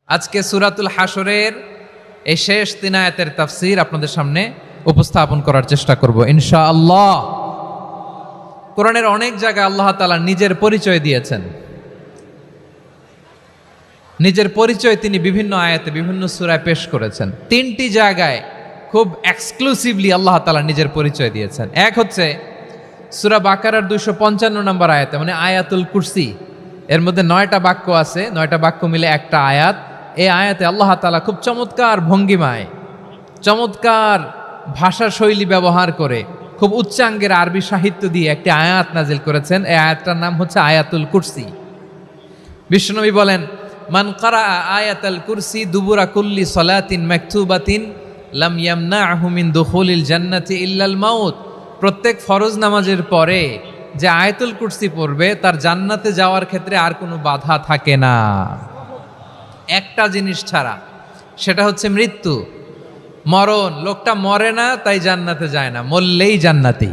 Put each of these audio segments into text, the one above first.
আজকে সূরাতুল হাশরের এই শেষ 3 আয়াতের তাফসীর আপনাদের সামনে উপস্থাপন করার চেষ্টা করব ইনশাআল্লাহ। কোরআনের অনেক জায়গায় আল্লাহ তাআলা নিজের পরিচয় দিয়েছেন। নিজের পরিচয় তিনি বিভিন্ন আয়াতে বিভিন্ন সূরায় পেশ করেছেন। 3টি জায়গায় খুব এক্সক্লুসিভলি আল্লাহ তাআলা নিজের পরিচয় দিয়েছেন। এক হচ্ছে সূরা বাকারার 255 নম্বর আয়াতে, মানে আয়াতুল কুরসি। এর মধ্যে 9টা বাক্য আছে, 9টা বাক্য মিলে একটা আয়াত। এই আয়াতে আল্লাহ তাআলা খুব চমৎকার ভঙ্গিমায়, চমৎকার ভাষা শৈলী ব্যবহার করে, খুব উচ্চাঙ্গের আরবি সাহিত্য দিয়ে একটি আয়াত নাজিল করেছেন। এই আয়াতটার নাম হচ্ছে আয়াতুল কুরসি। বিশ্বনবী বলেন, মান কারা আয়াতুল কুরসি দুবুরা কুল্লি সলাতিন মাকতুবাতিন লাম ইয়ামনাহু মিন দুখুলিল জান্নাতি ইল্লাল মাউত। প্রত্যেক ফরজ নামাজের পরে যে আয়াতুল কুরসি পড়বে তার জান্নাতে যাওয়ার ক্ষেত্রে আর কোনো বাধা থাকে না, একটা জিনিস ছাড়া, সেটা হচ্ছে মৃত্যু, মরণ। লোকটা মরে না তাই জান্নাতে যায় না, মরলেই জান্নাতি।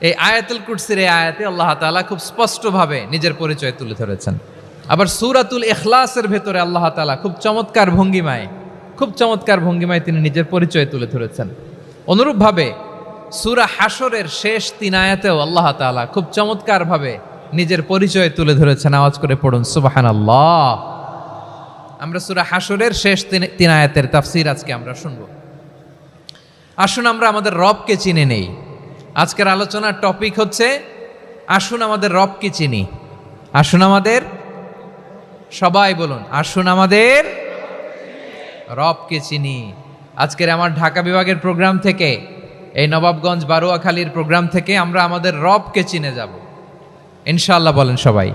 এই আয়াতুল কুরসির এই আয়াতে আল্লাহ তাআলা খুব স্পষ্টভাবে নিজের পরিচয় তুলে ধরেছেন। আবার সূরাতুল ইখলাসের ভেতরে আল্লাহ তাআলা খুব চমৎকার ভঙ্গিমায় তিনি নিজের পরিচয় তুলে ধরেছেন। অনুরূপভাবে সূরা হাশরের শেষ 3 আয়াতেও আল্লাহ তাআলা খুব চমৎকারভাবে নিজের পরিচয় তুলে ধরেছেন। আওয়াজ করে পড়ুন সুবহানাল্লাহ। আমরা সূরা হাশরের শেষ 3 আয়াতের তাফসীর আজকে আমরা শুনব। আসুন আমরা আমাদের রবকে চিনে নেই। আজকের আলোচনার টপিক হচ্ছে আসুন আমাদের রবকে চিনি। আসুন আমাদের, সবাই বলুন, আসুন আমাদের রবকে চিনি। আজকের আমার ঢাকা বিভাগের প্রোগ্রাম থেকে, এই নবাবগঞ্জ বারুয়াখালীর প্রোগ্রাম থেকে আমরা আমাদের রবকে চিনে যাব ইনশাআল্লাহ। বলেন সবাই।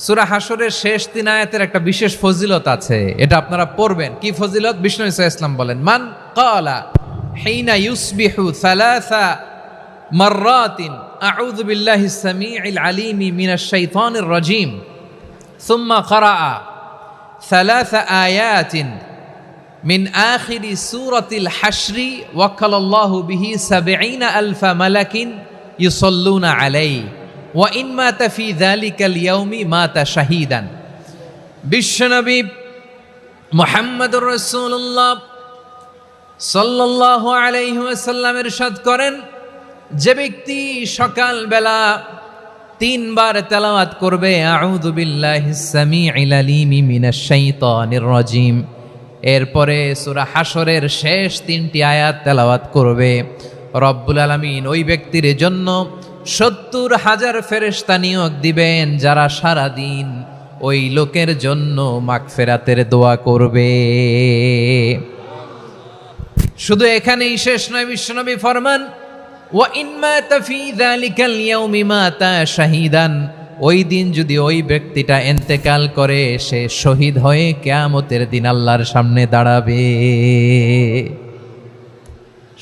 সূরা হাশরের শেষ 3 আয়াতের একটা বিশেষ ফজিলত আছে, এটা আপনারা পড়বেন। কি ফজিলত? বিষ্ণু ঈসা ইসলাম বলেন, মান ক্বালা হিনা ইউসবিহু সালাসা মাররাতিন আউযু বিল্লাহিস সামিউল আলিম মিনাশ শাইতানির রাজীম সুম্মা ক্বারাআ সালাসা আয়াতিন মিন আখিরি সূরাতিল হাশরি ওয়াক্কালাল্লাহু বিহি ৭০,০০০ মালাকিন ইউসাল্লুনা আলাইহি ওয়া ইন মাতা ফি যালিকাল ইয়াউমি মাতা শাহীদান। বিশ্বনবী মুহাম্মদুর রাসূলুল্লাহ সাল্লাল্লাহু আলাইহি ওয়াসাল্লাম ইরশাদ করেন, যে ব্যক্তি সকালবেলা 3 বার তেলাওয়াত করবে আউযু বিল্লাহিস সামিউল আলিম মিনাশ শাইতানির রাজীম, এরপরে সূরা হাশরের শেষ 3টি আয়াত তেলাওয়াত করবে, রব্বুল আলামিন ওই ব্যক্তির জন্য ৭০,০০০ ফেরেশতা নিয়োগ দিবেন, যারা সারা দিন ওই লোকের জন্য মাগফিরাতের দোয়া করবে। শুধু এখানেই শেষ নয়, বিশ্বনবী ফরমান, ওয়া ইন মাতা ফি যালিকাল ইয়াউমি মাতা শাহীদান, ওই দিন যদি ওই ব্যক্তিটা ইন্তেকাল করে, সে শহীদ হয়ে কিয়ামতের দিন আল্লাহর সামনে দাঁড়াবে।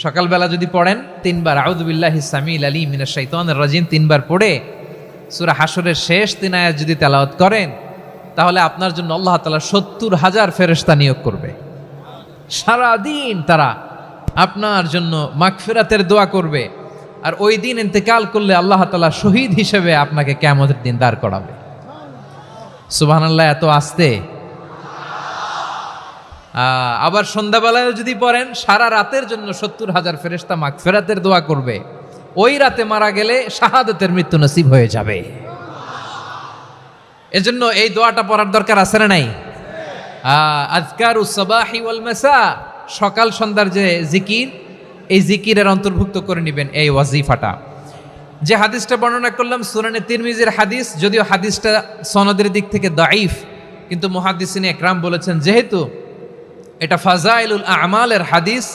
সকালবেলা যদি পড়েন 3 বার আউযু বিল্লাহিস সামিউল আলিম মিনাশ শাইতানির রাজীম 3 বার পড়ে সূরা হাশরের শেষ 3 আয়াত যদি তেলাওয়াত করেন, তাহলে আপনার জন্য আল্লাহ তাআলা ৭০,০০০ ফেরেশতা নিয়োগ করবে। সারা দিন তারা আপনার জন্য মাগফিরাতের দোয়া করবে। আর ওই দিন ইন্তেকাল করলে আল্লাহ তাআলা শহীদ হিসেবে আপনাকে কিয়ামতের দিন দাঁড় করাবে। সুবহানাল্লাহ। এত আস্তে। আবার সন্ধ্যাবেলায় যদি পড়েন, সারা রাতের জন্য ৭০,০০০ ফেরেশতা মাগফিরাতের দোয়া করবে। ওই রাতে মারা গেলে শাহাদাতের মৃত্যু নসিব হয়ে যাবে। এজন্য এই দোয়াটা পড়ার দরকার আছে না নাই? আযকারুস সাবাহি ওয়াল মাসা, সকাল সন্ধ্যার যে জিকির, এই জিকিরের অন্তর্ভুক্ত করে নেবেন এই ওয়াজিফাটা। যে হাদিসটা বর্ণনা করলাম সুনানে তিরমিজির হাদিস, যদিও হাদিসটা সনদের দিক থেকে দাঈফ, কিন্তু মুহাদ্দিসিনে একরাম বলেছেন যেহেতু এটা ফাজাইলুল আমালের হাদিস,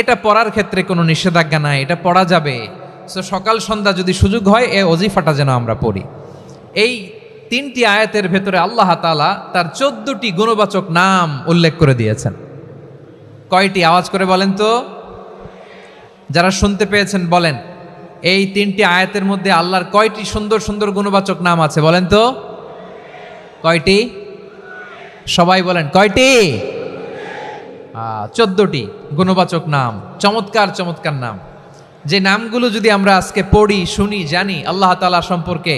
এটা পড়ার ক্ষেত্রে কোনো নিষেধাজ্ঞা নাই, এটা পড়া যাবে। সো সকাল সন্ধ্যা যদি সুযোগ হয় এই ওয়াজিফাটা যেন আমরা পড়ি। এই 3টি আয়াতের ভেতরে আল্লাহ তাআলা তার 14টি গুণবাচক নাম উল্লেখ করে দিয়েছেন। কয়টি? আওয়াজ করে বলেন তো, যারা শুনতে পেয়েছেন বলেন, এই 3টি আয়াতের মধ্যে আল্লাহর কয়টি সুন্দর সুন্দর গুণবাচক নাম আছে বলেন তো? কয়টি? সবাই বলেন কয়টি? 14টি গুণবাচক নাম, চমৎকার চমৎকার নাম। যে নামগুলো যদি আমরা আজকে পড়ি, শুনি, জানি, আল্লাহ তাআলা সম্পর্কে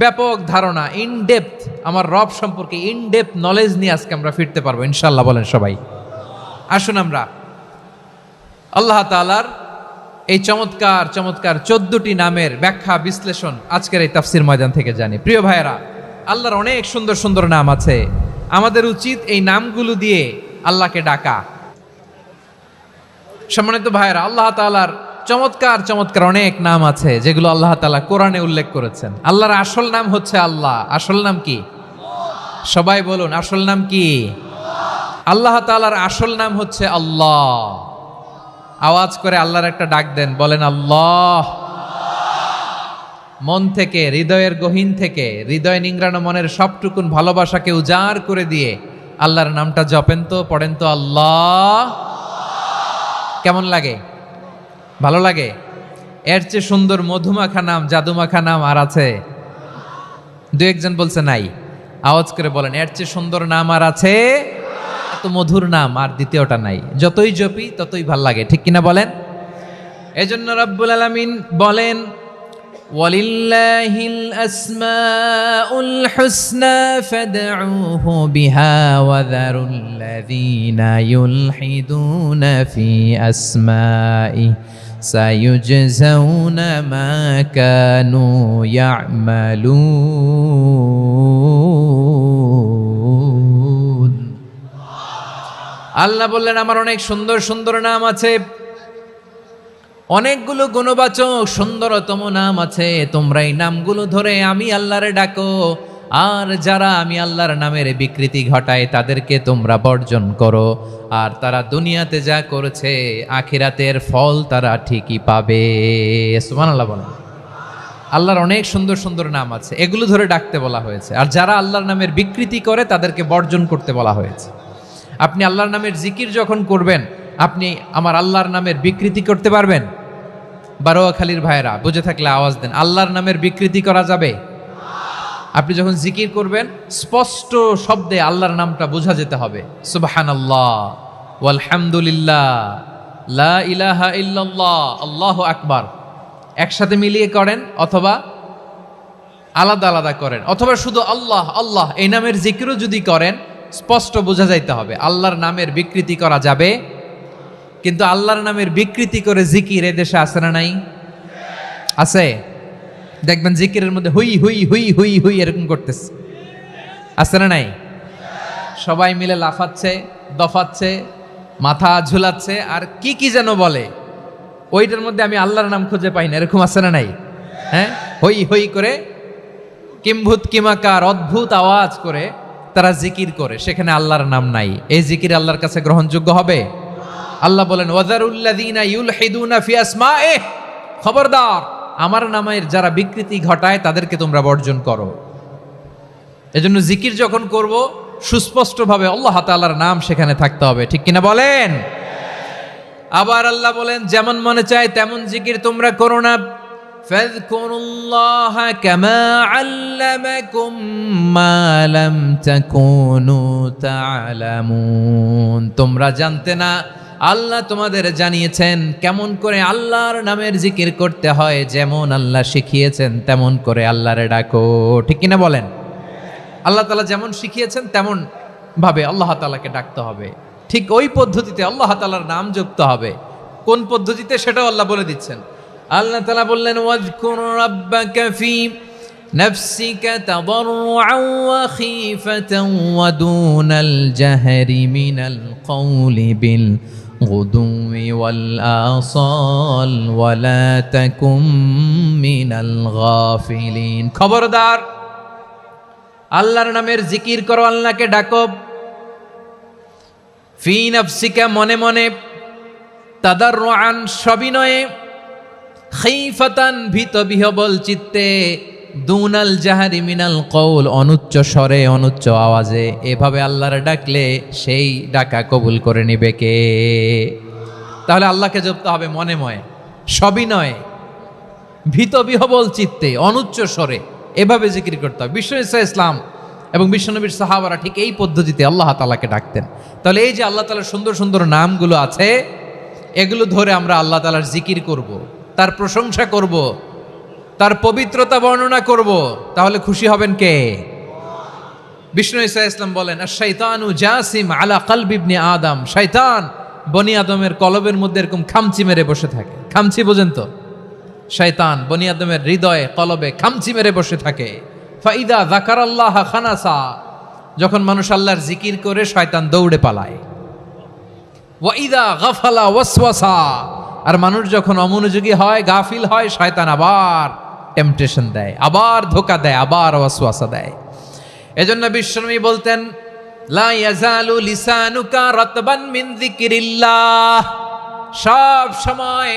ব্যাপক ধারণা, ইন ডেপথ আমার রব সম্পর্কে ইন ডেপথ নলেজ নিয়ে আজকে আমরা ফিরতে পারবো ইনশাআল্লাহ। বলেন সবাই। আসুন আমরা আল্লাহ তাআলার এই চমৎকার চমৎকার 14টি নামের ব্যাখ্যা বিশ্লেষণ আজকের এই তাফসীর ময়দান থেকে জানি। প্রিয় ভাইয়েরা, আল্লাহর অনেক সুন্দর সুন্দর নাম আছে। আমাদের উচিত এই নামগুলো দিয়ে আল্লাহকে ডাকা। সম্মানিত ভাইয়েরা, আল্লাহ তাআলার চমৎকার চমৎকার অনেক নাম আছে যেগুলো আল্লাহ তাআলা কোরআনে উল্লেখ করেছেন। আল্লাহর আসল নাম হচ্ছে আল্লাহ। আসল নাম কি? সবাই বলুন, আসল নাম কি? আল্লাহ তাআলার আসল নাম হচ্ছে আল্লাহ। আওয়াজ করে আল্লাহর একটা ডাক দেন, বলেন আল্লাহ। মন থেকে, হৃদয়ের গহীন থেকে, হৃদয় নিংড়ানো মনের সবটুকুন ভালোবাসাকে উজাড় করে দিয়ে আল্লাহর নামটা জপেন তো, পড়েন তো আল্লাহ। কেমন লাগে? ভালো লাগে? এর চেয়ে সুন্দর মধুমাখা নাম, জাদুমাখা নাম আর আছে? দু একজন বলছে নাই। আওয়াজ করে বলেন, এর চেয়ে সুন্দর নাম আর আছে? এত মধুর নাম আর দ্বিতীয়টা নাই। যতই জপি ততই ভাল লাগে, ঠিক কিনা বলেন? এজন্য রব্বুল আলামিন বলেন, ওয়ালিল্লাহিল আসমাউল হুসনা ফাদউহু বিহা ওয়া যারুল্লাযীনা ইউলহিদুনা ফি আসমাই সায়ুজজাউনা মা কানু ইয়া'মালুন। আল্লাহ বললেন, আমার অনেক সুন্দর সুন্দর নাম আছে, অনেকগুলো গুণবাচক সুন্দরতম নাম আছে। তোমরা এই নামগুলো ধরে আমি আল্লাহরে ডাকো, আর যারা আমি আল্লাহর নামের বিকৃতি ঘটায় তাদেরকে তোমরা বর্জন করো। আর তারা দুনিয়াতে যা করেছে আখিরাতের ফল তারা ঠিকই পাবে। সুবহানাল্লাহ বলেন। আল্লাহর অনেক সুন্দর সুন্দর নাম আছে, এগুলো ধরে ডাকতে বলা হয়েছে। আর যারা আল্লাহর নামের বিকৃতি করে তাদেরকে বর্জন করতে বলা হয়েছে। আপনি আল্লাহর নামের জিকির যখন করবেন, আপনি আমার আল্লাহর নামের বিকৃতি করতে পারবেন? বারোয়াখালীর ভাইয়েরা বুঝে থাকলে আওয়াজ দেন, আল্লাহর নামের বিকৃতি করা যাবে? আপনি যখন জিকির করবেন স্পষ্ট শব্দে আল্লাহর নামটা বোঝা যেতে হবে। সুবহানাল্লাহ, ওয়ালহামদুলিল্লাহ, লা ইলাহা ইল্লাল্লাহ, আল্লাহু আকবার একসাথে মিলিয়ে করেন, অথবা আলাদা আলাদা করেন, অথবা শুধু আল্লাহ আল্লাহ এই নামের জিকিরও যদি করেন স্পষ্ট বোঝা যাইতে হবে। আল্লাহর নামের বিকৃতি করা যাবে, কিন্তু আল্লাহর নামের বিকৃতি করে জিকির এদেশে আছে না নাই? আছে। দেখবেন জিকিরের মধ্যে হুই হুই হুই হুই হুই এরকম করতেছে, আছে না নাই? সবাই মিলে লাফাচ্ছে, দফাচ্ছে, মাথা ঝুলাচ্ছে, আর কি কি যেন বলে, ওইটার মধ্যে আমি আল্লাহর নাম খুঁজে পাই না, এরকম আছে না নাই? হ্যাঁ, হই হই করে কিম্ভূত কিমাকার অদ্ভুত আওয়াজ করে তারা জিকির করে, সেখানে আল্লাহর নাম নাই। এই জিকির আল্লাহর কাছে গ্রহণযোগ্য হবে? আল্লাহ বলেন, ওয়াযারুল্লাযীনা ইউলহিদুনা ফি আসমাইহি, খবরদার আমার নামের যারা বিকৃতি ঘটায় তাদেরকে তোমরা বর্জন করো। এজন্য জিকির যখন করব সুস্পষ্টভাবে আল্লাহ তাআলার নাম সেখানে থাকতে হবে, ঠিক কিনা বলেন? আবার আল্লাহ বলেন, যেমন মনে চায় তেমন জিকির তোমরা করো না। ফাযকুরুল্লাহা কামা আল্লামাকুম মা লাম তাকুনু তা'লামুন। তোমরা জানতে না, আল্লাহ তোমাদের জানিয়েছেন কেমন করে আল্লাহর নামের জিকির করতে হয়। যেমন আল্লাহ শিখিয়েছেন তেমন করে আল্লাহরে ডাকো, ঠিক কিনা বলেন? আল্লাহ তাআলা যেমন শিখিয়েছেন তেমন ভাবে আল্লাহ তাআলাকে ডাকতে হবে, ঠিক ওই পদ্ধতিতে আল্লাহ তাআলার নাম জপতে হবে। কোন পদ্ধতিতে সেটাও আল্লাহ বলে দিচ্ছেন। আল্লাহ তাআলা বললেন, ওয়াযকুর রাব্বাকা ফি নাফসিকা তাদাররুআন ওয়া খীফাতান ওয়া দুনাল জাহরি মিনাল কওলি বিল গুদুই ওয়াল আসাল ওয়া লা তাকুম মিনাল গাফিলিন। খবরদার আল্লাহর নামের জিকির করো, আল্লাহকে ডাকো। ফি নাফসিকা মনে মনে, তাদাররুআন সবিনয়ে, খীফাতান ভীত বিহবল চিত্তে, দুনাল জাহারি মিনাল কওল অনুচ্চ স্বরে অনুচ্চ আওয়াজে। এভাবে আল্লাহর ডাকলে সেই ডাকা কবুল করে নিবে কে? তাহলে আল্লাহকে জপতে হবে মনে মনে, সবিনয়ে, ভীত বিহবল চিত্তে, অনুচ্চ স্বরে, এভাবে জিকির করতে হবে। বিশ্ব ইসলাম এবং বিশ্বনবীর সাহাবারা ঠিক এই পদ্ধতিতে আল্লাহ তাআলাকে ডাকতেন। তাহলে এই যে আল্লাহ তাআলার সুন্দর সুন্দর নামগুলো আছে, এগুলো ধরে আমরা আল্লাহ তাআলার জিকির করব, তার প্রশংসা করব, তার পবিত্রতা বর্ণনা করব, তাহলে খুশি হবেন কে? বিষ্ণু ঈসা ইসলাম বলেন, আশ-শাইতানু জাসিম আলা কলবি ইবনে আদম, শয়তান বনি আদমের কলবের মধ্যে এরকম খামচি মেরে বসে থাকে। খামচি বোঝেন তো? শয়তান বনি আদমের হৃদয়ে কলবে খামচি মেরে বসে থাকে। ফাইদা যাকারাল্লাহ খানাসা, যখন মানুষ আল্লাহর জিকির করে শয়তান দৌড়ে পালায়। ওয়াইদা গাফালা ওয়াসওয়াসা, আর মানুষ যখন অমনোযোগী হয়, গাফিল হয়, শয়তান আবার টেম্পটেশন দেয়, আবার ধোঁকা দেয়, আবার ওয়াসওয়াসা দেয়। এজন্য বিশ্বনবী বলতেন, লা ইয়াজালু লিসানুকা রাতবান মিন যিকরিল্লাহ, সব সময়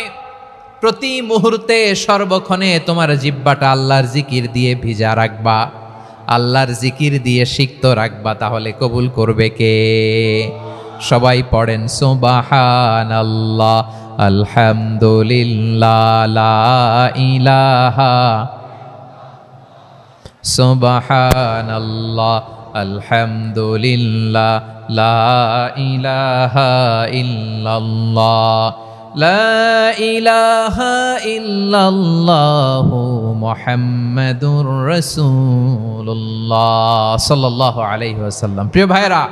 প্রতি মুহূর্তে সর্বক্ষণে তোমার জিহ্বাটা আল্লাহর জিকির দিয়ে ভিজা রাখবা, আল্লাহর জিকির দিয়ে সিক্ত রাখবা, তাহলে কবুল করবে কে? সবাই পড়েন সুবহানাল্লাহ, আলহামদুলিল্লাহ, লা ইলাহা, সুবহানাল্লাহ, আলহামদুলিল্লাহ, লা ইলাহা ইল্লাল্লাহ, লা ইলাহা ইল্লাল্লাহু মুহাম্মাদুর রাসূলুল্লাহ সাল্লাল্লাহু আলাইহি ওয়াসাল্লাম। প্রিয় ভাইরা,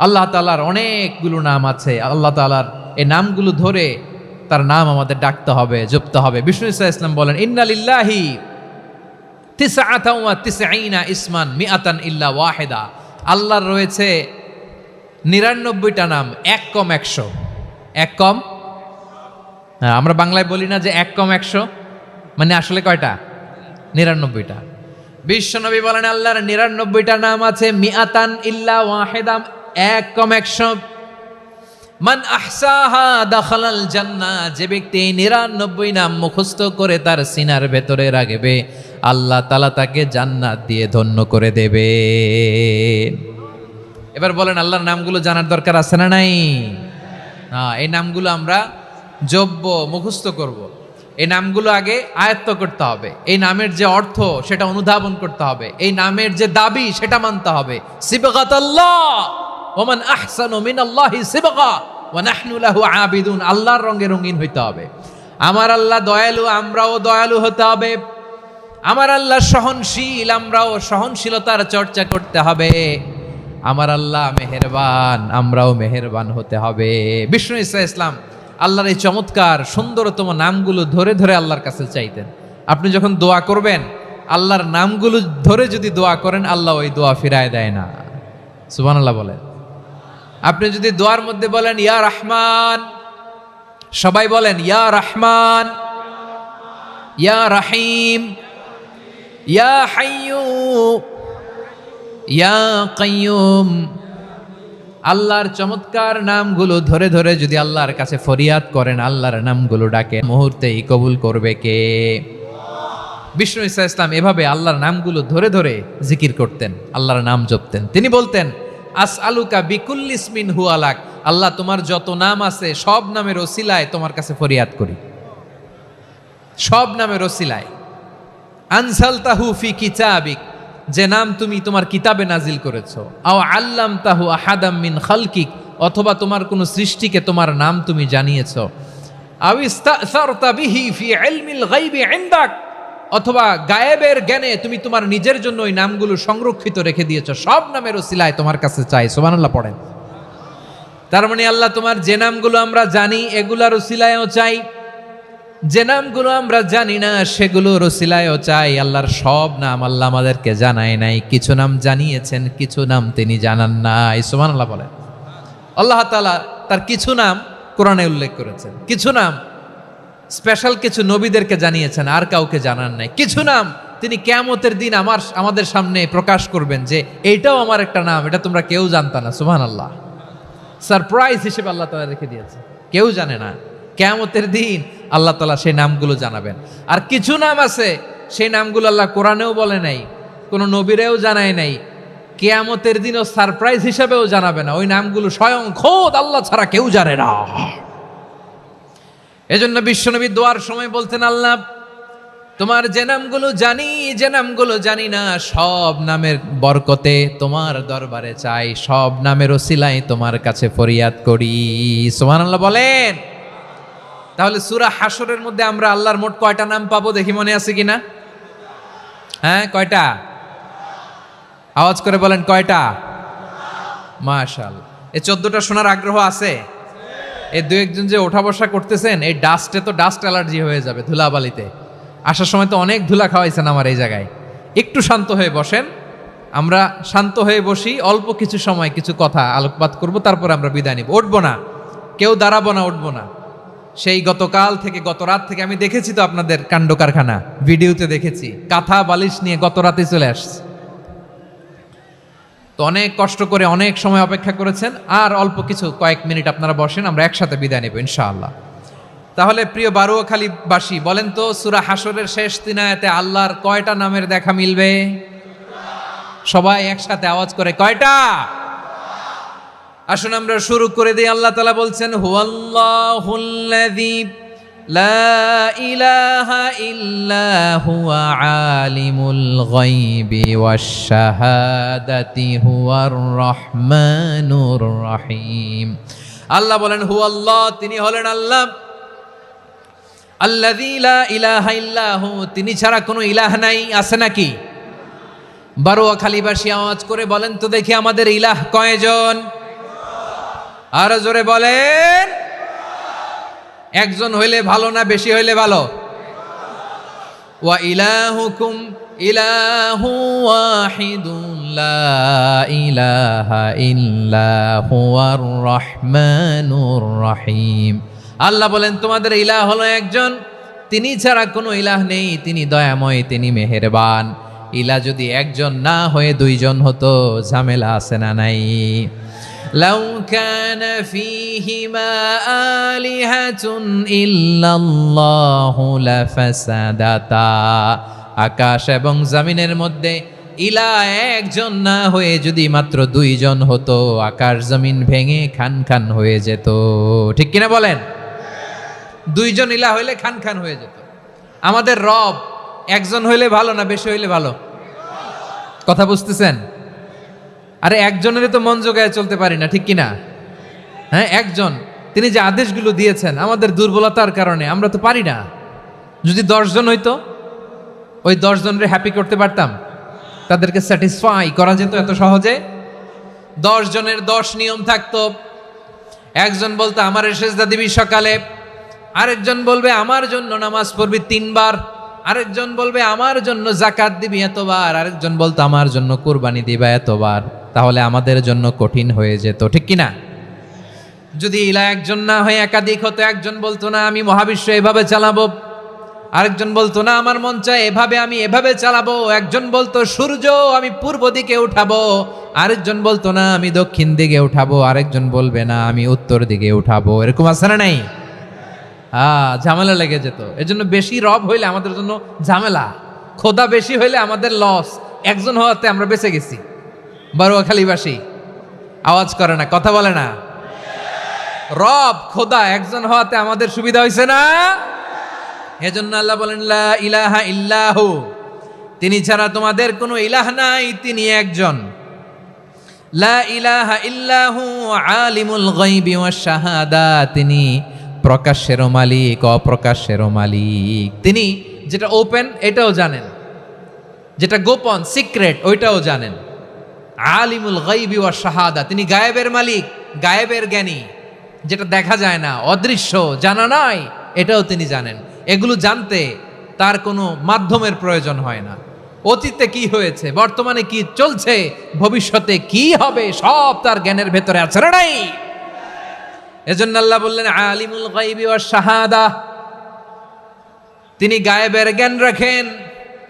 আল্লাহ তাআলার অনেকগুলো নাম আছে। আল্লাহ তাআলার এই নামগুলো ধরে তার নাম আমাদের ডাকতে হবে, জপতে হবে। বিষ্ণু ঈসা ইসলাম বলেন, ইন্না লিল্লাহি তিসআতান ওয়া তিসঈনা ইসমান মিআতান ইল্লা ওয়াহিদা, আল্লাহর রয়েছে 99টা নাম, এক কম 100। এক কম, আমরা বাংলায় বলি না যে এক কম 100, মানে আসলে কয়টা? 99টা। বিশ্বনবী বলেন, আল্লাহর 99টা নাম আছে, মিআতান ইল্লা ওয়াহিদা, এক কম 100। মান আহসাহা দাখালাল জান্নাহ, যে ব্যক্তি 99 নাম মুখস্থ করে তার সিনার ভেতরে রাখবে, আল্লাহ তাআলা তাকে জান্নাত দিয়ে ধন্য করে দেবে। এবার বলেন, আল্লাহর নামগুলো জানার দরকার আছে না নাই? এই নামগুলো আমরা জপব, মুখস্থ করব। এই নামগুলো আগে আয়ত্ত করতে হবে। এই নামের যে অর্থ সেটা অনুধাবন করতে হবে। এই নামের যে দাবি সেটা মানতে হবে। সিবগাতাল্লাহ ওয়া মান আহসানু মিনাল্লাহি সিবগা ওয়া নাহনু লাহু আবিদুন, আল্লাহর রঙে রঙিন হইতে হবে। আমার আল্লাহ দয়ালু, আমরাও দয়ালু হতে হবে। আমার আল্লাহ সহনশীল, আমরাও সহনশীলতার চর্চা করতে হবে। আমার আল্লাহ মেহেরবান, আমরাও মেহেরবান হতে হবে। বিষ্ণু ঈসা ইসলাম আল্লাহর এই চমৎকার সুন্দরতম নামগুলো ধরে ধরে আল্লাহর কাছে চাইতেন। আপনি যখন দোয়া করবেন, আল্লাহর নামগুলো ধরে যদি দোয়া করেন, আল্লাহ ওই দোয়া ফিরায় দেয় না। সুবহানাল্লাহ বলেন। আপনি যদি দোয়ার মধ্যে বলেন ইয়া রহমান, সবাই বলেন ইয়া রহমান, ইয়া রহিম, ইয়া হাইয়্যু, ইয়া কাইয়্যুম, আল্লাহর চমৎকার নামগুলো ধরে ধরে যদি আল্লাহর কাছে ফরিয়াদ করেন, আল্লাহর নামগুলো ডাকেন, মুহূর্তেই কবুল করবে কে? বিষ্ণু ঈসা ইসলাম এভাবে আল্লাহর নামগুলো ধরে ধরে জিকির করতেন, আল্লাহর নাম জপতেন। তিনি বলতেন, আসআলুকা বিকুল্লি ইসমিন হুয়া লাক, আল্লাহ তোমার যত নাম আছে সব নামের ওসিলায় তোমার কাছে ফরিয়াদ করি, সব নামের ওসিলায়। আনসালতাহু ফি কিতাবিক, যে নাম তুমি তোমার কিতাবে নাজিল করেছো। আও আল্লামতাহু আহাদাম মিন খালকিক, অথবা তোমার কোন সৃষ্টিকে তোমার নাম তুমি জানিয়েছো। আও ইস্তাসারতা বিহি ফি ইলমিল গায়বি ইনদাক, অথবা গায়েবের জ্ঞানে তুমি তোমার নিজের জন্য ওই নামগুলো সংরক্ষিত রেখে দিয়েছো। সব নামের ওসিলায় তোমার কাছে চাই। সুবহানাল্লাহ পড়েন। তার মানে আল্লাহ তোমার যে নামগুলো আমরা জানি এগুলার ওসিলায়ও চাই, যে নামগুলো আমরা জানি না সেগুলোর ওসিলায়ও চাই। আল্লাহর সব নাম আল্লাহ আমাদেরকে জানায় নাই, কিছু নাম জানিয়েছেন, কিছু নাম তিনি জানান নাই। সুবহানাল্লাহ বলেন। আল্লাহ তাআলা তার কিছু নাম কোরআনে উল্লেখ করেছেন, কিছু নাম স্পেশাল কিছু নবীদেরকে জানিয়েছেন, আর কাউকে জানান নাই। কিছু নাম তিনি কিয়ামতের দিন আমাদের সামনে প্রকাশ করবেন যে এইটাও আমার একটা নাম, এটা তোমরা কেউ জানতা না। সুবহানাল্লাহ, সারপ্রাইজ হিসেবে আল্লাহ তাআলা রেখে দিয়েছে, কেউ জানে না। কিয়ামতের দিন আল্লাহ তাআলা সেই নামগুলো জানাবেন। আর কিছু নাম আছে সেই নামগুলো আল্লাহ কোরআনেও বলে নাই, কোনো নবীরেও জানায় নাই, কিয়ামতের দিনও সারপ্রাইজ হিসেবেও জানাবে না। ওই নামগুলো স্বয়ং খোদ আল্লাহ ছাড়া কেউ জানে না। এজন্য বিশ্বনবী দোয়ার সময় বলতেন, আল্লাহ তোমার যে নামগুলো জানি, যে নামগুলো জানি না, সব নামের বরকতে তোমার দরবারে চাই, সব নামের ওসিলায় তোমার কাছে ফরিয়াদ করি। সুবহানাল্লাহ বলেন। তাহলে সূরা হাশরের মধ্যে আমরা আল্লাহর মোট কয়টা নাম পাবো দেখি, মনে আছে কিনা? হ্যাঁ, কয়টা? আওয়াজ করে বলেন কয়টা? মাশাআল্লাহ। এই 14টা শোনার আগ্রহ আছে? এই দু একজন যে ওঠা বসা করতেছেন, এই ডাস্টে তো ডাস্ট অ্যালার্জি হয়ে যাবে, ধুলাবালিতে আসার সময় তো অনেক ধুলা খাওয়াইছেন আমার এই জায়গায়। একটু শান্ত হয়ে বসেন, আমরা শান্ত হয়ে বসি, অল্প কিছু সময় কিছু কথা আলোকপাত করব, তারপর আমরা বিদায় নিব। উঠবো না, কেউ দাঁড়াবো না, উঠবো না। সেই গতকাল থেকে, গত রাত থেকে আমি দেখেছি তো আপনাদের কাণ্ড কারখানা, ভিডিওতে দেখেছি, কাঁথা বালিশ নিয়ে গত রাতে চলে আসছে। তো অনেক কষ্ট করে অনেক সময় অপেক্ষা করেছেন, আর অল্প কিছু কয়েক মিনিট আপনারা বসেন, আমরা একসাথে বিদায় নেব ইনশাআল্লাহ। তাহলে প্রিয় বারুয়াখালীবাসী, বলেন তো সূরা হাশরের শেষ 3 আয়াতে আল্লাহর কয়টা নামের দেখা মিলবে? সবাই একসাথে আওয়াজ করে কয়টা? আসুন আমরা শুরু করে দিই। আল্লাহ তাআলা বলছেন, হুয়াল্লাহুল্লাযী লা ইলাহা ইল্লা হুয়া আলিমুল গায়বি ওয়াশ শাহাদাতি হুয়ার রহমানুর রহিম। আল্লাহ বলেন হুয়াল্লাহ, তিনি হলেন আল্লাহ, আল্লাযী লা ইলাহা ইল্লা হু, তিনি ছাড়া কোনো ইলাহ নাই। আছে নাকি? বারুয়াখালীবাসী আওয়াজ করে বলেন তো দেখি, আমাদের ইলাহ কয়জন? আরো জোরে বলেন। একজন হইলে ভালো না বেশি হইলে ভালো? ওয়া ইলাহুকুম ইলাহু ওয়াহিদুন লা ইলাহা ইল্লা হুয়ার রহমানুর রহিম। আল্লাহ বলেন তোমাদের ইলাহ হলো একজন, তিনি ছাড়া কোনো ইলাহ নেই, তিনি দয়াময়, তিনি মেহেরবান। ইলাহ যদি একজন না হয়ে দুইজন হতো, ঝামেলা আছে না নাই? লাউ কানা ফীহিমা আলিহাতুন ইল্লাল্লাহু লাফাসাদাতা। আকাশ এবং জমিনের মধ্যে ইলাহ একজন না হয়ে যদি মাত্র দুইজন হতো, আকাশ জমিন ভেঙে খান খান হয়ে যেত। ঠিক কিনা বলেন? দুইজন ইলাহ হইলে খান খান হয়ে যেত। আমাদের রব একজন হইলে ভালো না বেশি হইলে ভালো? কথা বুঝতেছেন? আরে একজনেরই তো মন জোগায় চলতে পারি না, ঠিক কিনা? হ্যাঁ, একজন, তিনি যে আদেশগুলো দিয়েছেন আমাদের দুর্বলতার কারণে আমরা তো পারি না। যদি 10 জন হইতো, ওই 10 জনের হ্যাপি করতে পারতাম, তাদেরকে স্যাটিসফাই করা যেত এত সহজে। 10 জনের 10 নিয়ম থাকতো। একজন বলতো আমার সেজদা দিবি সকালে, আরেকজন বলবে আমার জন্য নামাজ পড়বি 3 বার, আরেকজন বলবে আমার জন্য যাকাত দিবি এতবার, আরেকজন বলতো আমার জন্য কুরবানি দিবা এতবার। তাহলে আমাদের জন্য কঠিন হয়ে যেত, ঠিক কিনা? যদি ইলাহ একজন না হয়ে একাধিক হতো, একজন বলতো না আমি মহাবিশ্ব এভাবে চালাবো, আরেকজন বলতো না আমার মন চায় এভাবে, আমি এভাবে চালাবো, একজন বলতো সূর্য আমি পূর্ব দিকে উঠাবো, আরেকজন বলতো না আমি দক্ষিণ দিকে উঠাবো, আরেকজন বলবে না আমি উত্তর দিকে উঠাবো। এরকম আছে না নাই? ঝামেলা লেগে যেত। এজন্য বেশি রব হইলে আমাদের জন্য ঝামেলা, খোদা বেশি হইলে আমাদের লস। একজন হওয়াতে আমরা বেঁচে গেছি। বারুয়াখালীবাসী আওয়াজ করে না, কথা বলে না। রব খোদা একজন হওয়াতে আমাদের সুবিধা হয়েছে না? এজন্য আল্লাহ বলেন লা ইলাহা ইল্লাহু, তিনি ছাড়া তোমাদের কোনো ইলাহ নাই, তিনি একজন। লা ইলাহা ইল্লাহু আলিমুল গায়বি ওয়াশ শাহাদা, তিনি প্রকাশ্যেরও মালিক অপ্রকাশ্যেরও মালিক। তিনি যেটা ওপেন এটাও জানেন, যেটা গোপন সিক্রেট ওইটাও জানেন। আলিমুল গায়বি ওয়াশ শাহাদা, তিনি গায়েবের মালিক, গায়েবের জ্ঞানী, যেটা দেখা যায় না, অদৃশ্য, জানা নাই, এটাও তিনি জানেন। এগুলো জানতে তার কোনো মাধ্যমের প্রয়োজন হয় না। অতীতে কি হয়েছে, বর্তমানে কি চলছে, ভবিষ্যতে কি হবে, সব তার জ্ঞানের ভেতরে আছে না নাই? এজন্য আল্লাহ বললেন আলিমুল গায়বি ওয়াশ শাহাদা, তিনি গায়েবের জ্ঞান রাখেন,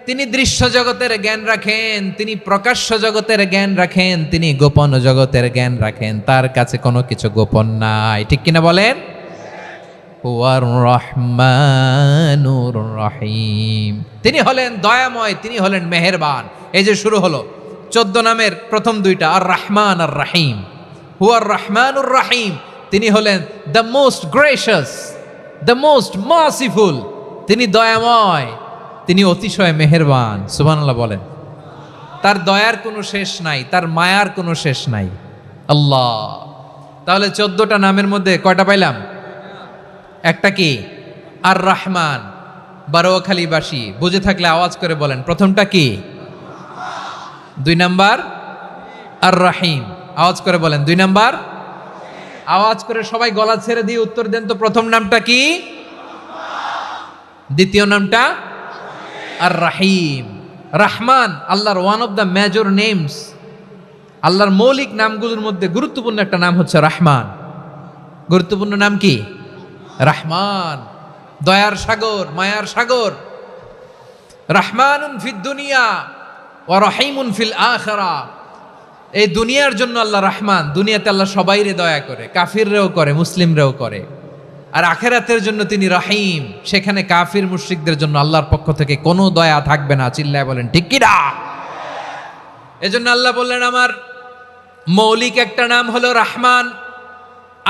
তিনি দৃশ্য জগতের জ্ঞান রাখেন, তিনি প্রকাশ্য জগতের জ্ঞান রাখেন, তিনি গোপন জগতের জ্ঞান রাখেন। তার কাছে কোনো কিছু গোপন নাই, ঠিক কিনা বলেন? হুয়ার রহমানুর রহিম, তিনি হলেন দয়াময়, তিনি হলেন মেহেরবান। এই যে শুরু হলো 14 নামের প্রথম 2টা, আর রহমান আর রহিম। হুয়ার রহমানুর রহিম, তিনি হলেন the most gracious, the most merciful, তিনি দয়াময়, তিনি অতিশয় মেহেরবান। সুবহানাল্লাহ বলেন। তার দয়ার কোনো শেষ নাই, তার মায়ার কোনো শেষ নাই। আল্লাহ, তাহলে 14টা নামের মধ্যে কয়টা পাইলাম? একটা কি? আর রহমান, বারোয়াখালীবাসী বুঝে থাকলে আওয়াজ করে বলেন, প্রথমটা কি? 2 নাম্বার আর রহিম। আওয়াজ করে বলেন 2 নাম্বার। আওয়াজ করে সবাই গলা ছেড়ে দিয়ে উত্তর দেন তো, প্রথম নামটা কি? দ্বিতীয় নামটা আর রহিম। রহমান আল্লাহর one of the major names, আল্লাহর মৌলিক নামগুলোর মধ্যে গুরুত্বপূর্ণ একটা নাম হচ্ছে রহমান। গুরুত্বপূর্ণ নাম কি? রহমান, দয়ার সাগর, মায়ার সাগর। রহমানুন ফিদ দুনিয়া ওয়া রহিমুন ফিল আখিরাহ। এই দুনিয়ার জন্য আল্লাহ রহমান, দুনিয়াতে আল্লাহ সবাইরে দয়া করে, কাফিররেও করে, মুসলিমরেও করে। আর আখিরাতের জন্য তিনি রহিম, সেখানে কাফির মুশরিকদের জন্য আল্লাহর পক্ষ থেকে কোনো দয়া থাকবে না। চিল্লায় বলেন ঠিক কি না? এজন্য আল্লাহ বললেন আমার মৌলিক একটা নাম হলো রহমান।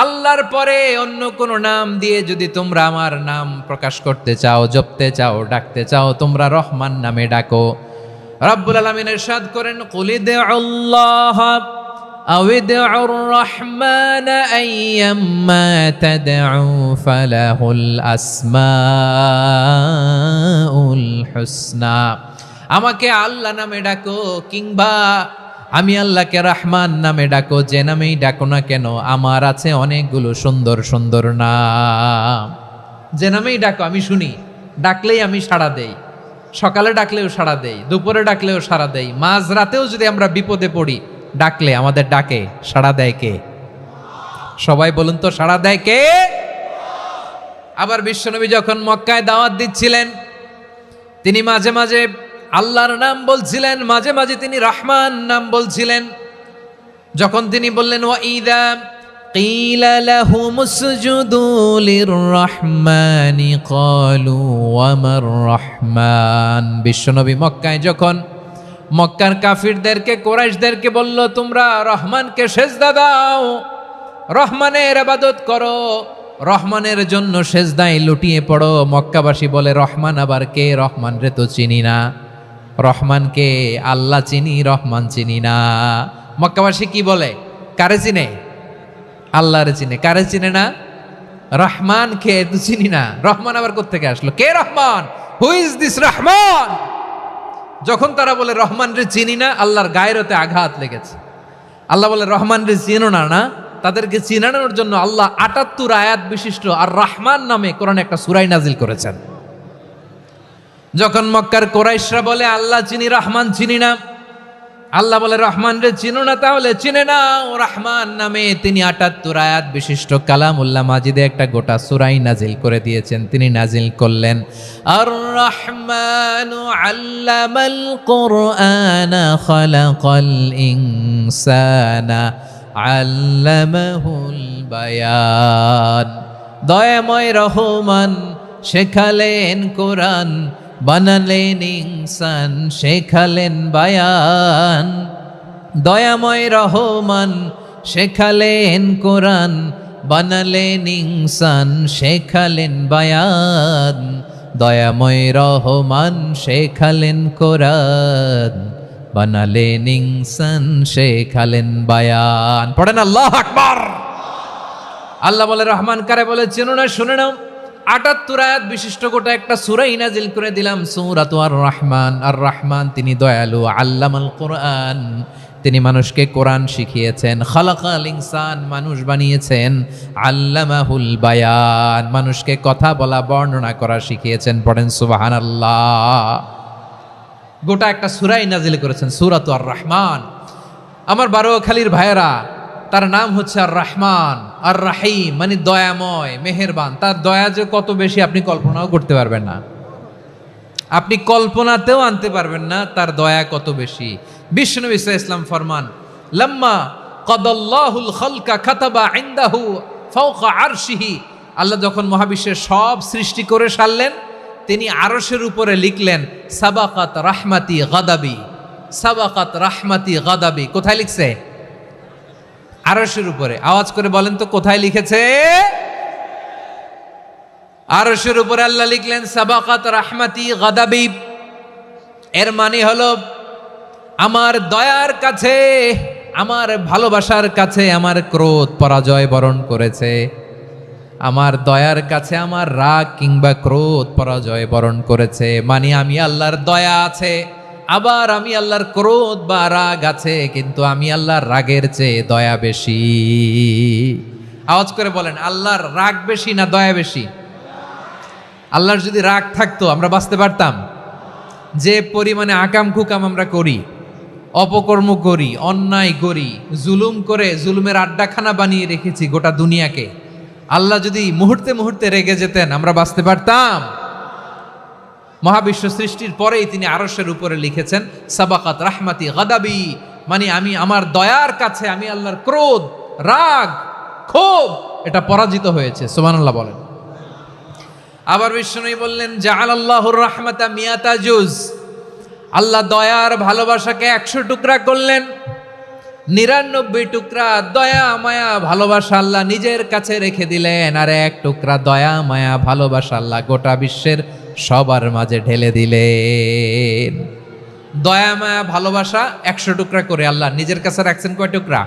আল্লাহর পরে অন্য কোন নাম দিয়ে যদি তোমরা আমার নাম প্রকাশ করতে চাও, জপতে চাও, ডাকতে চাও, তোমরা রহমান নামে ডাকো। রব্বুল আলামিন ইরশাদ করেন, কুলিদুল্লাহ আউইদুর রহমান আইয়াম্মা তাদউ ফালাহুল আসমাউল হুসনা। আমাকে আল্লাহ নামে ডাকো, কিংবা আমি আল্লাহকে রহমান নামে ডাকো, যে নামেই ডাকো না কেন আমার আছে অনেকগুলো সুন্দর সুন্দর নাম। যে নামেই ডাকো আমি শুনি, ডাকলেই আমি সাড়া দেই। সকালে ডাকলেও সাড়া দেই, দুপুরে ডাকলেও সাড়া দেই, মাঝরাতেও যদি আমরা বিপদে পড়ি ডাকলে আমাদের ডাকে সাড়া দেয় কে? সবাই বলুন তো, সাড়া দেয় কে? আবার বিশ্বনবী যখন মক্কায় দাওয়াত দিচ্ছিলেন, তিনি মাঝে মাঝে আল্লাহর নাম বলছিলেন, মাঝে মাঝে তিনি রহমান নাম বলছিলেন। যখন তিনি বললেন ওয়াইদা কিলা লাহুমুসজুদু লিররহমানি ক্বালু ওয়ামার রহমান। বিশ্বনবী মক্কায় যখন মক্কার কাফিরদেরকে, কুরাইশদেরকে বলল তোমরা রহমানকে সেজদা দাও, রহমানের ইবাদত করো, রহমানের জন্য সেজদায় লুটিয়ে পড়ো, মক্কাবাসী বলে রহমান আবার কে? রহমান রে তো চিনি না। রহমানকে আল্লাহ চিনি, রহমান চিনি না। মক্কাবাসী কি বলে? কারে চিনে? আল্লাহরে চিনে। কারে চিনে না? রহমান কে তো চিনি না। রহমান আবার কোত্থেকে আসলো? কে Rahman? Who is this Rahman? যখন তারা বলে রহমান রে চিনি না, আল্লাহর গায়রতে আঘাত লেগেছে। আল্লাহ বলে রহমান রে চিনো না, না? তাদেরকে চিনানোর জন্য আল্লাহ ৭৮ আয়াত বিশিষ্ট আর রহমান নামে কোরআনে একটা সূরা নাজিল করেছেন। যখন মক্কার কুরাইশরা বলে আল্লাহ চিনি, রহমান চিনি না, আল্লাহ বলে রহমান রে চিনো না, তাহলে চিনে নাও রহমান নামে। তিনি ৭৮ আয়াত বিশিষ্ট কালামুল্লাহ মাজিদে একটা গোটা সূরা নাজিল করে দিয়েছেন। তিনি নাজিল করলেন, আর রহমানু আল্লামাল কুরআনা খালাকাল ইনসানা আল্লামাহুল বায়ান। দয়াময় রহমান শেখালেন কোরআন, বানালেন ইনসান, শেখালেন বায়ান। দয়াময় রহমান শেখালেন কোরআন, বানালেন ইনসান, শেখালেন বায়ান। দয়াময় রহমান শেখালেন কোরআন, বানালেন ইনসান, শেখালেন বায়ান। পড়েন আল্লাহু আকবার। আল্লাহ বলে রহমান কারে বলে চেনো না? শুনে নাও, ৭৮ আয়াত বিশিষ্ট গোটা একটা সূরা নাজিল করে দিলাম, সূরাতু আর রহমান। আর রহমান তিনি দয়ালু, আল্লামাল কোরআন, তিনি মানুষকে কোরআন শিখিয়েছেন। খালাকাল ইনসান, মানুষ বানিয়েছেন। আল্লামাহুল বায়ান, মানুষকে কথা বলা, বর্ণনা করা শিখিয়েছেন। পড়েন সুবহানাল্লাহ। গোটা একটা সূরা নাজিল করেছেন, সূরাতু আর রহমান। আমার বারোয়াখালীর ভাইয়েরা, তার নাম হচ্ছে আর রহমান, আর রাহিম মানে দয়াময়, মেহেরবান। তার দয়া যে কত বেশি আপনি কল্পনাও করতে পারবেন না, আপনি কল্পনাতেও আনতে পারবেন না তার দয়া কত বেশি। বিশ্বনবী সাল্লাল্লাহু আলাইহি ওয়াসাল্লাম ফরমান, লাম্মা কাদাল্লাহুল খালকা কাতাবা ইনদাহু ফাওকা আরশিহি। আল্লাহ যখন মহাবিশ্বের সব সৃষ্টি করে সারলেন, তিনি আরশের উপরে লিখলেন সাবাকাত রাহমাতি গাদাবি। সাবাকাত রাহমাতি গাদাবি কোথায় লিখছে? আরশের উপরে। আওয়াজ করে বলেন তো কোথায় লিখেছে? আরশের উপরে আল্লাহ লিখলেন সাবাকাত রাহমাতি গাদাবি। এর মানে হলো আমার দয়ার কাছে, আমার ভালোবাসার কাছে আমার ক্রোধ পরাজয় বরণ করেছে। আমার দয়ার কাছে আমার রাগ কিংবা ক্রোধ পরাজয় বরণ করেছে। মানে আমি আল্লাহর দয়া আছে, আবার আমি আল্লাহর ক্রোধ বা রাগ আছে, কিন্তু আমি আল্লাহর রাগের চেয়ে দয়া বেশি। আওয়াজ করে বলেন, আল্লাহর রাগ বেশি না দয়া বেশি? আল্লাহর যদি রাগ থাকতো আমরা বাঁচতে পারতাম? যে পরিমাণে আকাম কুকাম আমরা করি, অপকর্ম করি, অন্যায় করি, জুলুম করে জুলুমের আড্ডাখানা বানিয়ে রেখেছি গোটা দুনিয়াকে, আল্লাহ যদি মুহূর্তে মুহূর্তে রেগে যেতেন আমরা বাঁচতে পারতাম? মহাবিশ্ব সৃষ্টির পরেই তিনি আরশের উপরে লিখেছেন সাবাকাত রাহমাতি গাদাবি, মানে আমি আমার দয়ার কাছে আমি আল্লাহর ক্রোধ, রাগ, ক্ষোভ এটা পরাজিত হয়েছে। সুবহানাল্লাহ বলেন। আবার বিষ্ণু বললেন জাআলাল্লাহুর রাহমাতা মিয়াতা জুজ, আল্লাহ দয়ার ভালোবাসাকে 100 টুকরা করলেন। 99 টুকরা দয়া মায়া ভালোবাসা আল্লাহ নিজের কাছে রেখে দিলেন, আর 1 টুকরা দয়া মায়া ভালোবাসা আল্লাহ গোটা বিশ্বের সবার মাঝে ঢেলে দিলেন। দয়া মায়া ভালোবাসা 100 টুকরা করে আল্লাহ নিজের কাছে রাখছেন কয় টুকরা?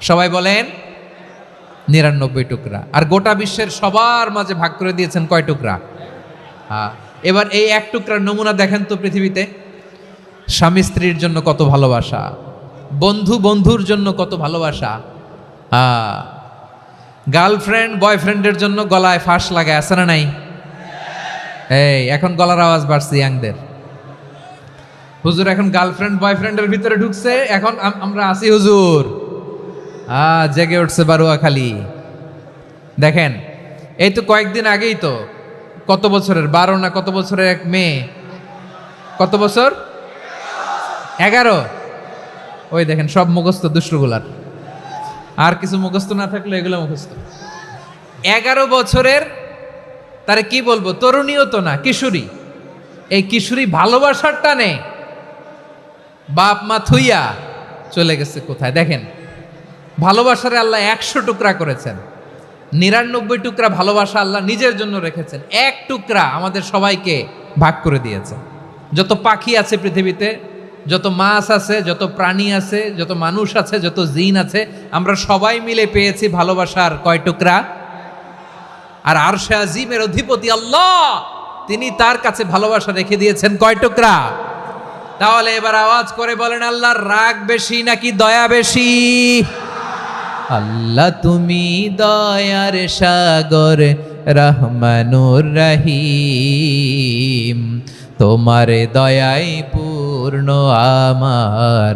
সবাই বলেন 99 টুকরা। আর গোটা বিশ্বের সবার মাঝে ভাগ করে দিয়েছেন কয় টুকরা? হ্যাঁ। এবার এই 1 টুকরার নমুনা দেখেন তো পৃথিবীতে। স্বামী স্ত্রীর জন্য কত ভালোবাসা, বন্ধু বন্ধুর জন্য কত ভালোবাসা, গার্লফ্রেন্ড বয়ফ্রেন্ডের জন্য গলায় ফাঁস লাগায়, আছে না নাই? এই এখন গলার আওয়াজ বাড়ছে ইয়াংদের। হুজুর এখন গার্লফ্রেন্ড বয়ফ্রেন্ডের ভিতরে ঢুকছে, এখন আমরা আছি হুজুর। জেগে উঠছে বারুয়া খালি। দেখেন এই তো কয়েকদিন আগেই তো, কত বছরের 12 না কত বছরের এক মেয়ে, কত বছর? 11। ওই দেখেন সব মুখস্থ দুষ্টগুলার, আর কিছু মুখস্থ না থাকলে এগুলো মুখস্থ। 11 বছরের, তারে কি বলবো, তরুণীও তো না, কিশোরী। এই কিশোরী ভালোবাসার টানে বাপ মা থুইয়া চলে গেছে কোথায়? দেখেন ভালোবাসারে আল্লাহ 100 টুকরা করেছেন, 99 টুকরা ভালোবাসা আল্লাহ নিজের জন্য রেখেছেন, 1 টুকরা আমাদের সবাইকে ভাগ করে দিয়েছেন। যত পাখি আছে পৃথিবীতে, যত মাছ আছে, যত প্রাণী আছে, যত মানুষ আছে, যত জিন আছে, আমরা সবাই মিলে পেয়েছি ভালোবাসার কয় টুকরা? আর আরশে আজিমের অধিপতি আল্লাহ, তিনি তার কাছে ভালোবাসা রেখে দিয়েছেন কয় টুকরা? তাহলে এবার আওয়াজ করে বলেন, আল্লাহর রাগ বেশি নাকি দয়া বেশি? আল্লাহ তুমি দয়ার সাগর রহমানুর রহিম, তোমার দয়াই পূর্ণ আমার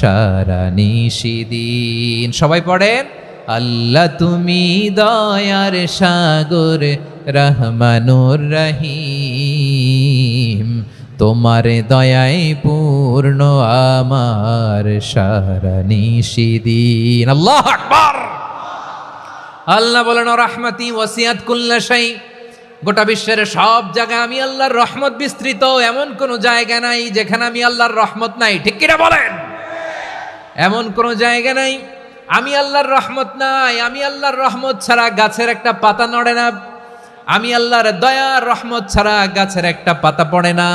সারা নিশিদিন। সবাই পড়েন, আল্লাহ তুমি দয়ার সাগর রহমানুর রহিম, তোমার দয়াই পূর্ণ আমার সারা নিশিদিন। আল্লাহু আকবার। আল্লাহ বলেন রাহমাতি ওয়াসিআত কুল্লা শাই, গোটা বিশ্বের সব জায়গায় আমি আল্লাহর রহমত বিস্তৃত, এমন কোন জায়গা নাই যেখানে আমি আল্লাহর রহমত নাই। ঠিক কিনা বলেন? এমন কোন জায়গা নাই আমি আল্লাহর রহমত নাই। আমি আল্লাহর রহমত ছাড়া গাছের একটা পাতা নড়ে না, আমি আল্লাহর দয়ার রহমত ছাড়া গাছের একটা পাতা পড়ে না,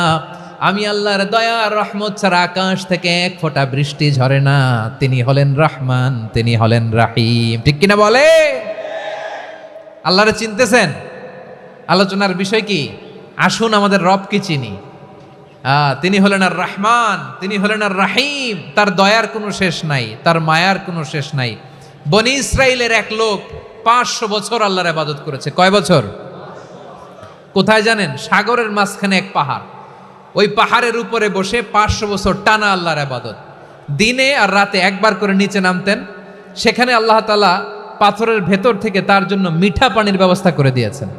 আমি আল্লাহর দয়ার রহমত ছাড়া আকাশ থেকে 1 ফোঁটা বৃষ্টি ঝরে না। তিনি হলেন রহমান, তিনি হলেন রাহিম। ঠিক কিনা বলে? আল্লাহরে চিনতেছেন? আলোচনার বিষয় কি? আসুন আমাদের রবকে চিনি। তিনি হলেন আর রহমান, তিনি হলেন আর রাহিম। তার দয়ার কোনো শেষ নাই, তার মায়ার কোনো শেষ নাই। বনি ইসরাইলের এক লোক 500 বছর আল্লাহর ইবাদত করেছে। কয় বছর? কোথায় জানেন? সাগরের মাঝখানে এক পাহাড়, ওই পাহাড়ের উপরে বসে 500 বছর টানা আল্লাহর ইবাদত। দিনে আর রাতে একবার করে নিচে নামতেন। সেখানে আল্লাহ তাআলা পাথরের ভেতর থেকে তার জন্য মিঠা পানির ব্যবস্থা করে দিয়েছেন,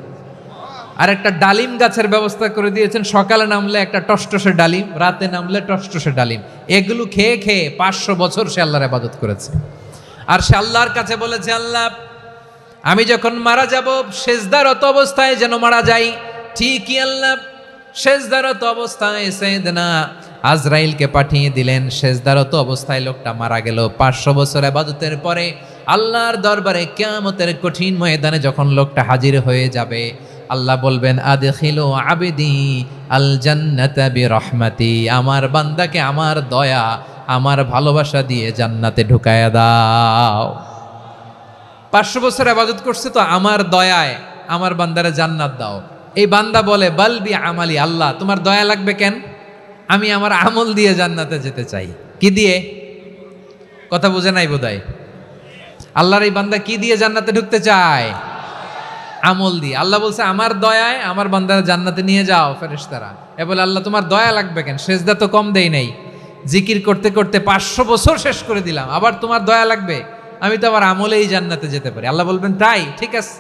আর একটা ডালিম গাছের ব্যবস্থা করে দিয়েছেন। সকালে নামলে একটা টসটসে ডালিম, রাতে নামলে টসটসে ডালিম। এগুলো খেয়ে খেয়ে 500 বছর সে আল্লাহর ইবাদত করেছে। আর সে আল্লাহর কাছে বলেছে, আল্লাহ আমি যখন মারা যাব সেজদারত অবস্থায় যেন মারা যাই। ঠিকই আল্লাহ সেজদারত অবস্থায় সাইয়েদনা আজরাইলকে পাঠিয়ে দিলেন। সেজদারত অবস্থায় লোকটা মারা গেল। 500 বছর ইবাদতের পরে আল্লাহর দরবারে কিয়ামতের কঠিন ময়দানে যখন লোকটা হাজির হয়ে যাবে, আল্লাহ বলবেন আদখিলু আবদি আল জান্নাতা বিরহমাতি, আমার বান্দাকে আমার দয়া আমার ভালোবাসা দিয়ে জান্নাতে ঢুকায়া দাও। 500 বছর ইবাদত করছে তো আমার দয়ায় আমার বান্দারে জান্নাত দাও। এই বান্দা বলে বালবি আমালি, আল্লাহ তোমার দয়া লাগবে কেন, আমি আমার আমল দিয়ে জান্নাতে যেতে চাই। কি দিয়ে? কথা বুঝে নাই বোধহয়। আল্লাহর এই বান্দা কি দিয়ে জান্নাতে ঢুকতে চায়? আমল দিয়ে। আল্লাহ বলছে আমার দয়ায় আমার বান্দারা জান্নাতে নিয়ে যাও ফেরেশতারা। এ বলে আল্লাহ তোমার দয়া লাগবে কেন, সেজদা তো কম দেই নাই, জিকির করতে করতে 500 বছর শেষ করে দিলাম, আবার তোমার দয়া লাগবে? আমি তো আবার আমলেই জান্নাতে যেতে পারি। আল্লাহ বলবেন তাই, ঠিক আছে,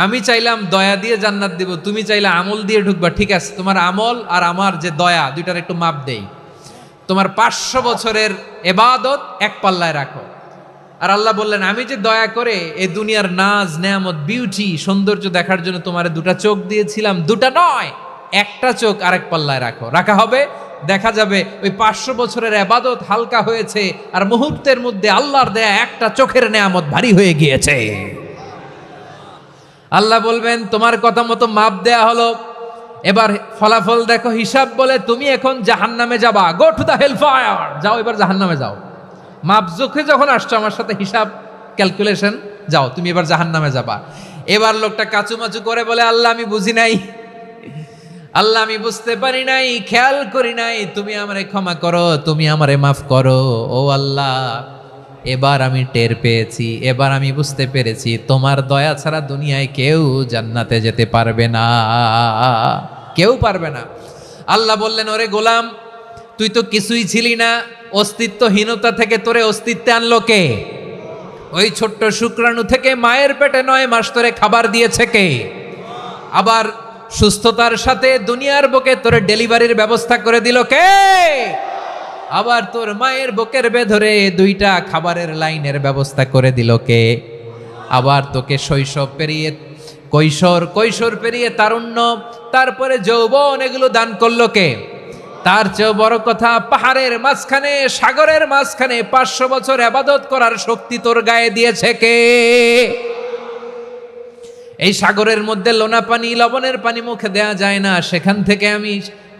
আমি চাইলাম দয়া দিয়ে জান্নাত দিব, তুমি চাইলে আমল দিয়ে ঢুকবা, ঠিক আছে, তোমার আমল আর আমার যে দয়া দুইটার একটু মাপ দেই। তোমার 500 বছরের ইবাদত এক পাল্লায় রাখো। আর আল্লাহ বললেন আমি যে দয়া করে এই দুনিয়ার নাজ নেয়ামত বিউটি সৌন্দর্য দেখার জন্য তোমার দুটা চোখ দিয়েছিলাম, দুটা নয় একটা চোখ আরেক পাল্লায় রাখো। রাখা হবে, দেখা যাবে ওই 500 বছরের ইবাদত হালকা হয়েছে আর মুহূর্তের মধ্যে আল্লাহর দেয়া একটা চোখের নেয়ামত ভারী হয়ে গিয়েছে। আল্লাহ বলবেন তোমার কথা মতো মাপ দেয়া হলো, এবার ফলাফল দেখো, হিসাব বলে তুমি এখন জাহান্নামে যাবা, go to the hell fire, যাও এবার জাহান্নামে যাও। মাপ চোখে যখন আসছো আমার সাথে হিসাব ক্যালকুলেশন, যাও তুমি এবার জাহান্নামে যাবা। এবার লোকটা কাচুমাচু করে বলে আল্লাহ আমি বুঝি নাই, আল্লাহ আমি বুঝতে পারি নাই, খেয়াল করি নাই, তুমি আমারে ক্ষমা করো, তুমি আমারে মাফ করো। ও আল্লাহ এবার আমি টের পেয়েছি, এবার আমি বুঝতে পেরেছি তোমার দয়া ছাড়া দুনিয়ায় কেউ জান্নাতে যেতে পারবে না, কেউ পারবে না। আল্লাহ বললেন ওরে গোলাম তুই তো কিছুই ছিলি না, অস্তিত্বহীনতা থেকে তোরে অস্তিত্বে আনলো কে? ওই ছোট্ট শুক্রাণু থেকে মায়ের পেটে 9 মাস তোরে খাবার দিয়েছে কে? আবার সুস্থতার সাথে দুনিয়ার বুকে তোরে ডেলিভারির ব্যবস্থা করে দিল কে? আবার তোর মায়ের বুকের ভেতরে 2টা খাবারের লাইনের ব্যবস্থা করে দিল কে? আবার তোকে শৈশব পেরিয়ে কৈশোর পেরিয়ে তারুণ্য, তারপরে যৌবন, এগুলো দান করলো কে? তার চেয়েও বড় কথা, পাহাড়ের মাঝখানে সাগরের মাঝখানে 500 বছর ইবাদত করার শক্তি তোর গায়ে দিয়েছে কে? এই সাগরের মধ্যে লোনা পানি লবণের পানি মুখে দেয়া যায় না, সেখান থেকে আমি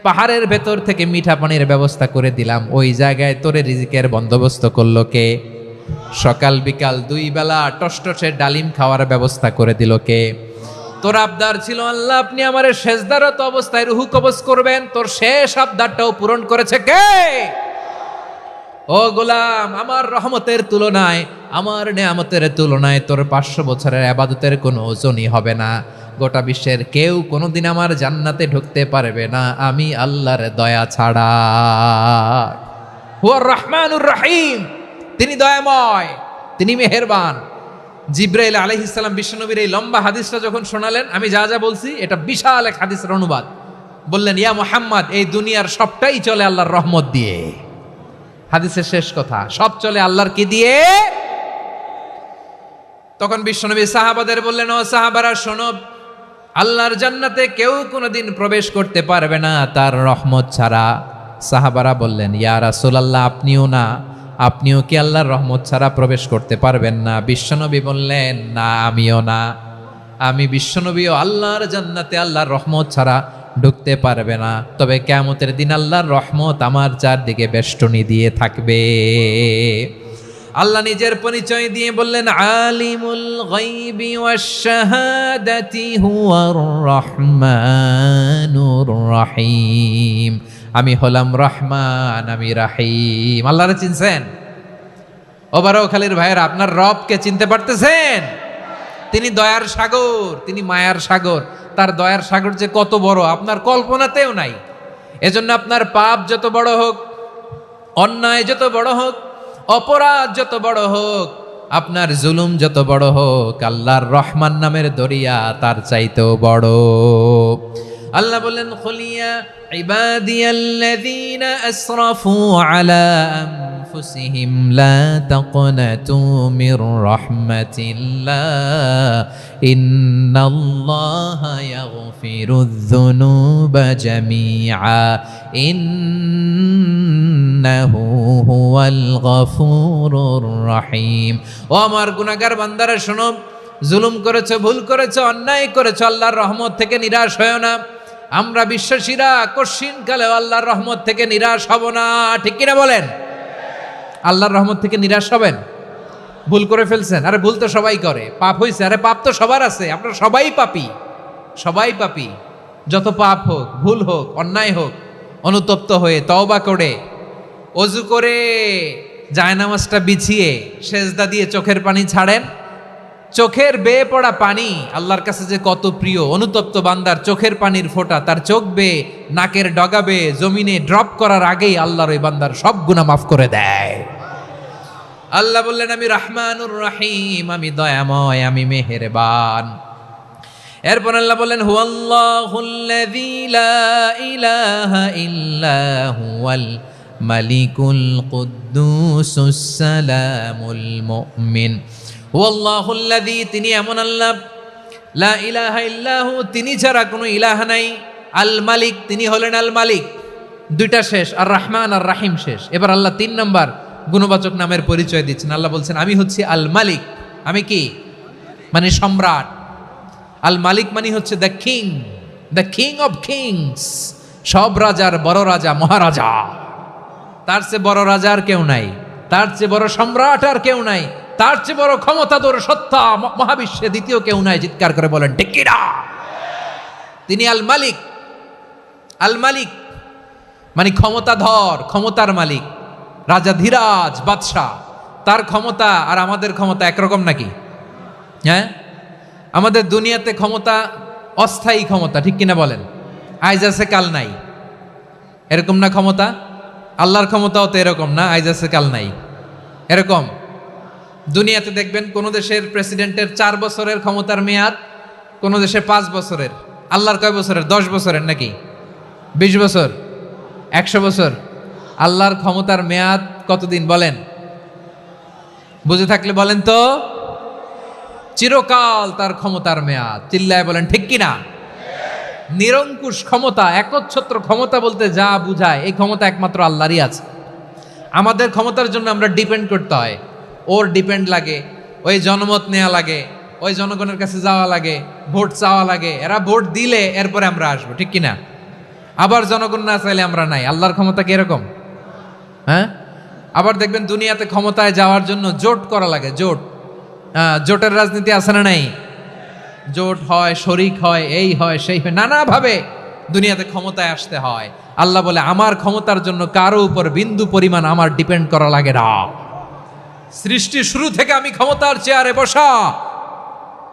পাহাড়ের ভেতর থেকে মিঠা পানির ব্যবস্থা করে দিলাম, ওই জায়গায় তোরে রিজিকের বন্দোবস্ত করলো কে? সকাল বিকাল 2 বেলা টসটসে ডালিম খাওয়ার ব্যবস্থা করে দিল কে? তোর আবদার ছিল আল্লাহ আপনি আমার সেজদারত অবস্থায় রুহু কবজ করবেন, তোর শেষ আবদারটাও পূরণ করেছে কে? ও গোলাম আমার রহমতের তুলনায়, আমার নেয়ামতের তুলনায় তোর 500 বছরের ইবাদতের কোনো ওজনই হবে না। গোটা বিশ্বের কেউ কোনোদিন আমার জান্নাতে ঢুকতে পারবে না আমি আল্লাহর দয়া ছাড়া। হুয়ার রহমানুর রহিম, তিনি দয়াময়, তিনি মেহেরবান। জিব্রাইল আলাইহিস সালাম বিশ্বনবীর এই লম্বা হাদিসটা যখন শোনালেন, আমি যা যা বলছি এটা বিশাল এক হাদিসের অনুবাদ, বললেন ইয়া মুহাম্মদ এই দুনিয়ার সবটাই চলে আল্লাহর রহমত দিয়ে। হাদিসের শেষ কথা, সব চলে আল্লাহর কি দিয়ে? তখন বিশ্বনবী সাহাবাদের বললেন ও সাহাবারা শোনো, আল্লাহর জান্নাতে কেউ কোনোদিন প্রবেশ করতে পারবে না তার রহমত ছাড়া। সাহাবারা বললেন ইয়া রাসূলুল্লাহ আপনিও না, আপনিও কি আল্লাহর রহমত ছাড়া প্রবেশ করতে পারবেন না? বিশ্বনবী বললেন না আমিও না, আমি বিশ্বনবীও আল্লাহর জান্নাতে আল্লাহর রহমত ছাড়া ঢুকতে পারবে না, তবে কিয়ামতের দিন আল্লাহর রহমত আমার চারদিকে বেষ্টনী দিয়ে থাকবে। আল্লাহ নিজের পরিচয় দিয়ে বললেন আলিমুল গায়বি ওয়াশ শাহাদাতি হুয়ার রহমানুর রহিম, আমি হলাম রহমান, আমি রাহিম। আল্লাহরে চিনছেন? ওবারখালীর ভাইয়েরা আপনার রবকে চিনতে পারতেছেন? তিনি দয়ার সাগর, তিনি মায়ার সাগর। তার দয়ার সাগর যে কত বড় আপনার কল্পনাতেও নাই। এজন্য আপনার পাপ যত বড় হোক, অন্যায় যত বড় হোক, অপরাধ যত বড় হোক, আপনার জুলুম যত বড় হোক, আল্লাহর রহমান নামের দরিয়া তার চাইতেও বড়। আল্লাহ বললেন খুলিয়া ইবাদিয়াল্লাযীনা আসরাফু আলা আনফুসিহিম লা তাকনাতু মির রাহমাতিল্লাহ ইন্নাল্লাহা ইয়াগফিরুয যুনুবা জামিআ ইন্নাহু হুয়াল গফুরুর রহিম। ও আমার গুনাহগার বান্দারা শোনো, জুলুম করেছো, ভুল করেছো, অন্যায় করেছো, আল্লাহর রহমত থেকে নিরাশ হয়ো না। আমরা বিশ্বাসীরা কশিনকালেও আল্লাহর রহমত থেকে নিরাশ হব না, ঠিক কিনা বলেন? আল্লাহর রহমত থেকে নিরাশ হবেন? ভুল করে ফেলছেন, আরে ভুল তো সবাই করে। পাপ হয়েছে, আরে পাপ তো সবার আছে, আপনারা সবাই পাপী, সবাই পাপী। যত পাপ হোক, ভুল হোক, অন্যায় হোক, অনুতপ্ত হয়ে তওবা করে অজু করে জায়নামাজটা বিছিয়ে সেজদা দিয়ে চোখের পানি ছাড়েন। চোখের বেয়ে পড়া পানি আল্লাহর কাছে যে কত প্রিয়। অনুতপ্ত বান্দার চোখের পানির ফোঁটা তার চোখ বেয়ে নাকের ডগা বেয়ে জমিনে ড্রপ করার আগেই আল্লাহর ওই বান্দার সব গুনাহ মাফ করে দেয়। আল্লাহ বললেন, আমি রহমানুর রহিম, আমি দয়াময়, আমি মেহেরবান। এরপর আল্লাহ বললেন, হুয়াল্লাহুল্লাযী লা ইলাহা ইল্লা হুয়াল মালিকুল কুদ্দুসুস সালামুল মুমিন। হুয়াল্লাহুল্লাযী, তিনি এমন আল্লাহ, লা ইলাহা ইল্লাহু, তিনি ছাড়া কোনো ইলাহ নাই। আল মালিক, তিনি হলেন আল মালিক। দুইটা শেষ, আর রহমান আর রাহিম শেষ। এবার আল্লাহ 3 নম্বর গুণবাচক নামের পরিচয় দিচ্ছেন। আল্লাহ বলছেন, আমি হচ্ছি আল মালিক। আমি কি? মানে সম্রাট। আল মালিক মানে হচ্ছে the king, the king of kings. সব রাজার বড় রাজা, মহারাজা। তার চেয়ে বড় রাজা আর কেউ নাই, তার চেয়ে বড় সম্রাট আর কেউ নাই, তার চেয়ে বড় ক্ষমতাধর সত্তা মহাবিশ্বে দ্বিতীয় কেউ নাই। চিৎকার করে বলেন ঠিক কিনা? তিনি আল মালিক। আল মালিক মানে ক্ষমতাধর, ক্ষমতার মালিক, রাজা ধীরাজ বাদশাহ। তার ক্ষমতা আর আমাদের ক্ষমতা একরকম নাকি? হ্যাঁ, আমাদের দুনিয়াতে ক্ষমতা অস্থায়ী ক্ষমতা, ঠিক কিনা বলেন? আইজ আছে কাল নাই, এরকম না ক্ষমতা? আল্লাহর ক্ষমতাও তো এরকম না, আইজ আছে কাল নাই এরকম। দুনিয়াতে দেখবেন কোন দেশের প্রেসিডেন্টের 4 বছরের ক্ষমতার মেয়াদ, কোন দেশে 5 বছরের। আল্লাহর কয় বছরের? 10 বছরের নাকি 20 বছর, 100 বছর? আল্লাহর ক্ষমতার মেয়াদ কতদিন বলেন? বুঝে থাকলে বলেন তো। চিরকাল তার ক্ষমতার মেয়াদ। চিল্লায় বলেন ঠিক কিনা? নিরঙ্কুশ ক্ষমতা, একচ্ছত্র ক্ষমতা বলতে যা বুঝায়, এই ক্ষমতা একমাত্র আল্লাহরই আছে। আমাদের ক্ষমতার জন্য আমরা ডিপেন্ড করতে হয়, ওর ডিপেন্ড লাগে, ওই জনমত নেওয়া লাগে, ওই জনগণের কাছে যাওয়া লাগে, ভোট চাওয়া লাগে। এরা ভোট দিলে এরপরে আমরা আসবো, ঠিক কিনা? আবার জনগণ না চাইলে আমরা নাই। আল্লাহর ক্ষমতা কি এরকম? হ্যাঁ। আবার দেখবেন দুনিয়াতে ক্ষমতায় যাওয়ার জন্য জোট করা লাগে, জোট। জোটের রাজনীতি আছে না নাই? জোট হয়, শরিক হয়, এই হয়, সেই হয়, নানাভাবে দুনিয়াতে ক্ষমতায় আসতে হয়। আল্লাহ বলে, আমার ক্ষমতার জন্য কারো উপর বিন্দু পরিমাণ আমার ডিপেন্ড করা লাগে না। সৃষ্টি শুরু থেকে আমি ক্ষমতার চেয়ারে বসা,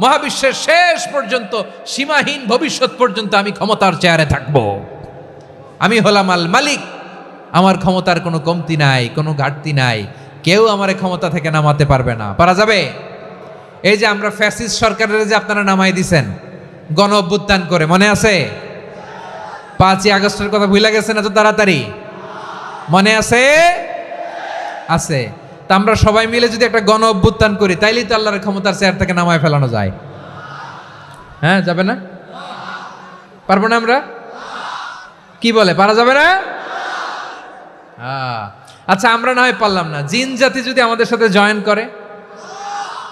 মহাবিশ্বের শেষ পর্যন্ত, সীমাহীন ভবিষ্যৎ পর্যন্ত আমি ক্ষমতার চেয়ারে থাকব। আমি হলাম আল মালিক। আমার ক্ষমতার কোনো কমতি নাই, কোনো ঘাটতি নাই। কেউ আমার ক্ষমতা থেকে নামাতে পারবে না। পারা যাবে? এই যে আমরা ফ্যাসিস্ট সরকারের যে আপনারা নামাই দিছেন গণ অভ্যুত্থান করে, মনে আছে? 5ই আগস্টের কথা ভুলে গেছেন এত তাড়াতাড়ি? মনে আছে? আছে। তা আমরা সবাই মিলে যদি একটা গণ অভ্যুত্থান করি, তাইলেই তো আল্লাহর ক্ষমতার চেয়ার থেকে নামায় ফেলানো যায়। হ্যাঁ, যাবে না? পারবো না আমরা? কি বলে, পারা যাবে না? আচ্ছা, আমরা না হয় পারলাম না, জিন জাতি যদি আমাদের সাথে জয়েন করে,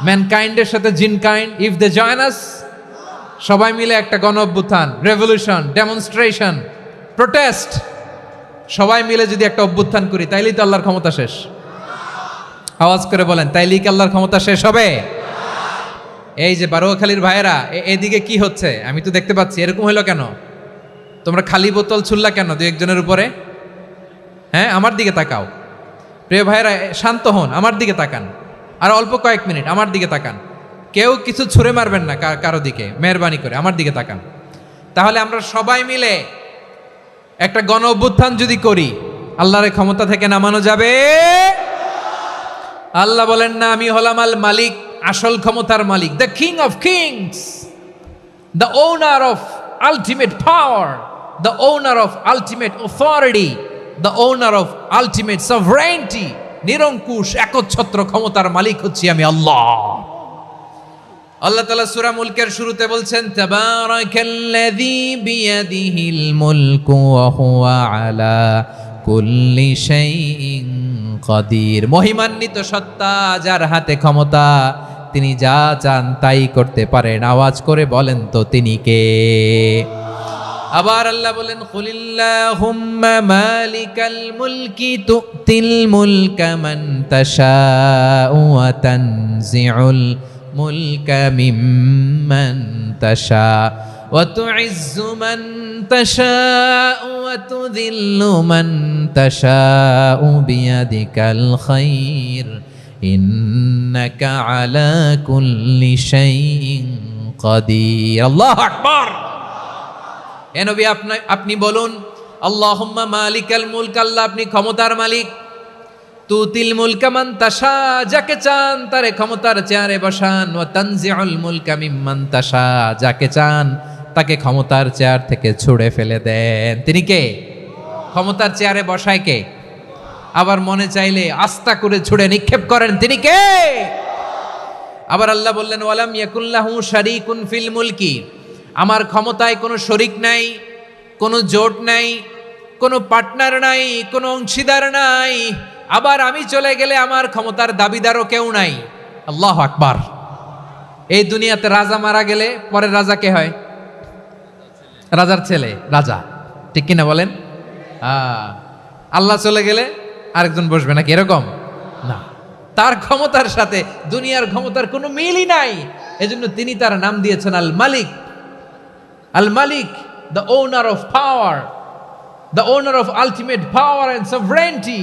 ম্যানকাইন্ডের সাথে জিনকাইন্ড, ইফ দে জয়েন আস, সবাই মিলে একটা গণ অভ্যুত্থান, রেভলিউশন, ডেমনস্ট্রেশন, প্রোটেস্ট, সবাই মিলে যদি একটা অভ্যুত্থান করি, তাইলেই তো আল্লাহর ক্ষমতা শেষ। আওয়াজ করে বলেন, তাইলেই কি আল্লাহর ক্ষমতা শেষ হবে? এই যে বারোয়াখালীর ভাইয়েরা, এদিকে কি হচ্ছে আমি তো দেখতে পাচ্ছি। এরকম হলো কেন? তোমরা খালি বোতল ছুড়লা কেন 2-1 জনের উপরে? হ্যাঁ, আমার দিকে তাকাও। প্রিয় ভাইয়েরা, শান্ত হন, আমার দিকে তাকান। আর অল্প কয়েক মিনিট আমার দিকে তাকান। কেউ কিছু ছুঁড়ে মারবেন না কারো দিকে, মেহরবানি করে আমার দিকে তাকান। তাহলে আমরা সবাই মিলে একটা গণ অভ্যুত্থান যদি করি, আল্লাহর ক্ষমতা থেকে নামানো যাবে? আল্লাহ বলেন না, আমি হলাম আল মালিক, আসল ক্ষমতার মালিক, the king of kings, the owner of ultimate power, the owner of ultimate authority, the owner of ultimate sovereignty. নিরঙ্কুশ একচ্ছত্র ক্ষমতার মালিক হচ্ছি আমি আল্লাহ। আল্লাহ তাআলা সূরা মুলকের শুরুতে বলছেন, তাবারাকাল্লাযী বিয়াদিহিল মুলকু ওয়া হুয়া আলা কুল্লি শাইইন কাদির। মহিমান্বিত সত্তা, যার হাতে ক্ষমতা, তিনি যা চান তাই করতে পারেন। আওয়াজ করে বলেন তো তিনি কে? আবার আল্লাহ বলেন কুলিল্লাহুম্মা মালিকাল মুলকি তুতিল মুলকা মান তাশাউ ওয়া তানজিউল মুলকা মিম্মান তাশা ওয়া তুইজ্জু মান তাশাউ ওয়া তুযিল্লু মান তাশাউ বিয়াদিকাল খায়র ইন্নাকা আলা কুল্লি শাইইন কাদির। আল্লাহু আকবার। এ নবী আপনি বলুন আল্লাহুম্মা মালিকাল মুলক, আল্লাহ আপনি ক্ষমতার মালিক। তুতিল মুলকা মান তাশা, যাকে চান তারে ক্ষমতার চেয়ারে বসান। ওয়া তানজিউল মুলকা মিম্মান তাশা, যাকে চান তাকে ক্ষমতার চেয়ার থেকে ছুঁড়ে ফেলে দেন। তিনি কে? ক্ষমতার চেয়ারে বসায় কে? আবার মনে চাইলে আস্তা করে ছুঁড়ে নিক্ষেপ করেন, তিনি কে? আবার আল্লাহ বললেন ওয়ালাম ইয়াকুল্লাহু শারীকুন ফিল মুলকি, আমার ক্ষমতায় কোনো শরিক নাই, কোনো জোট নাই, কোনো পার্টনার নাই, কোনো অংশীদার নাই। আবার আমি চলে গেলে আমার ক্ষমতার দাবিদারও কেউ নাই। আল্লাহু আকবার। এই দুনিয়াতে রাজা মারা গেলে পরের রাজা কে হয়? রাজার ছেলে রাজা, ঠিক কিনা বলেন? আল্লাহ চলে গেলে আরেকজন বসবে নাকি এরকম না। তার ক্ষমতার সাথে দুনিয়ার ক্ষমতার কোনো মিলই নাই। এজন্য তিনি তার নাম দিয়েছেন আল মালিক। আল মালিক, the owner of power, the owner of ultimate power and sovereignty,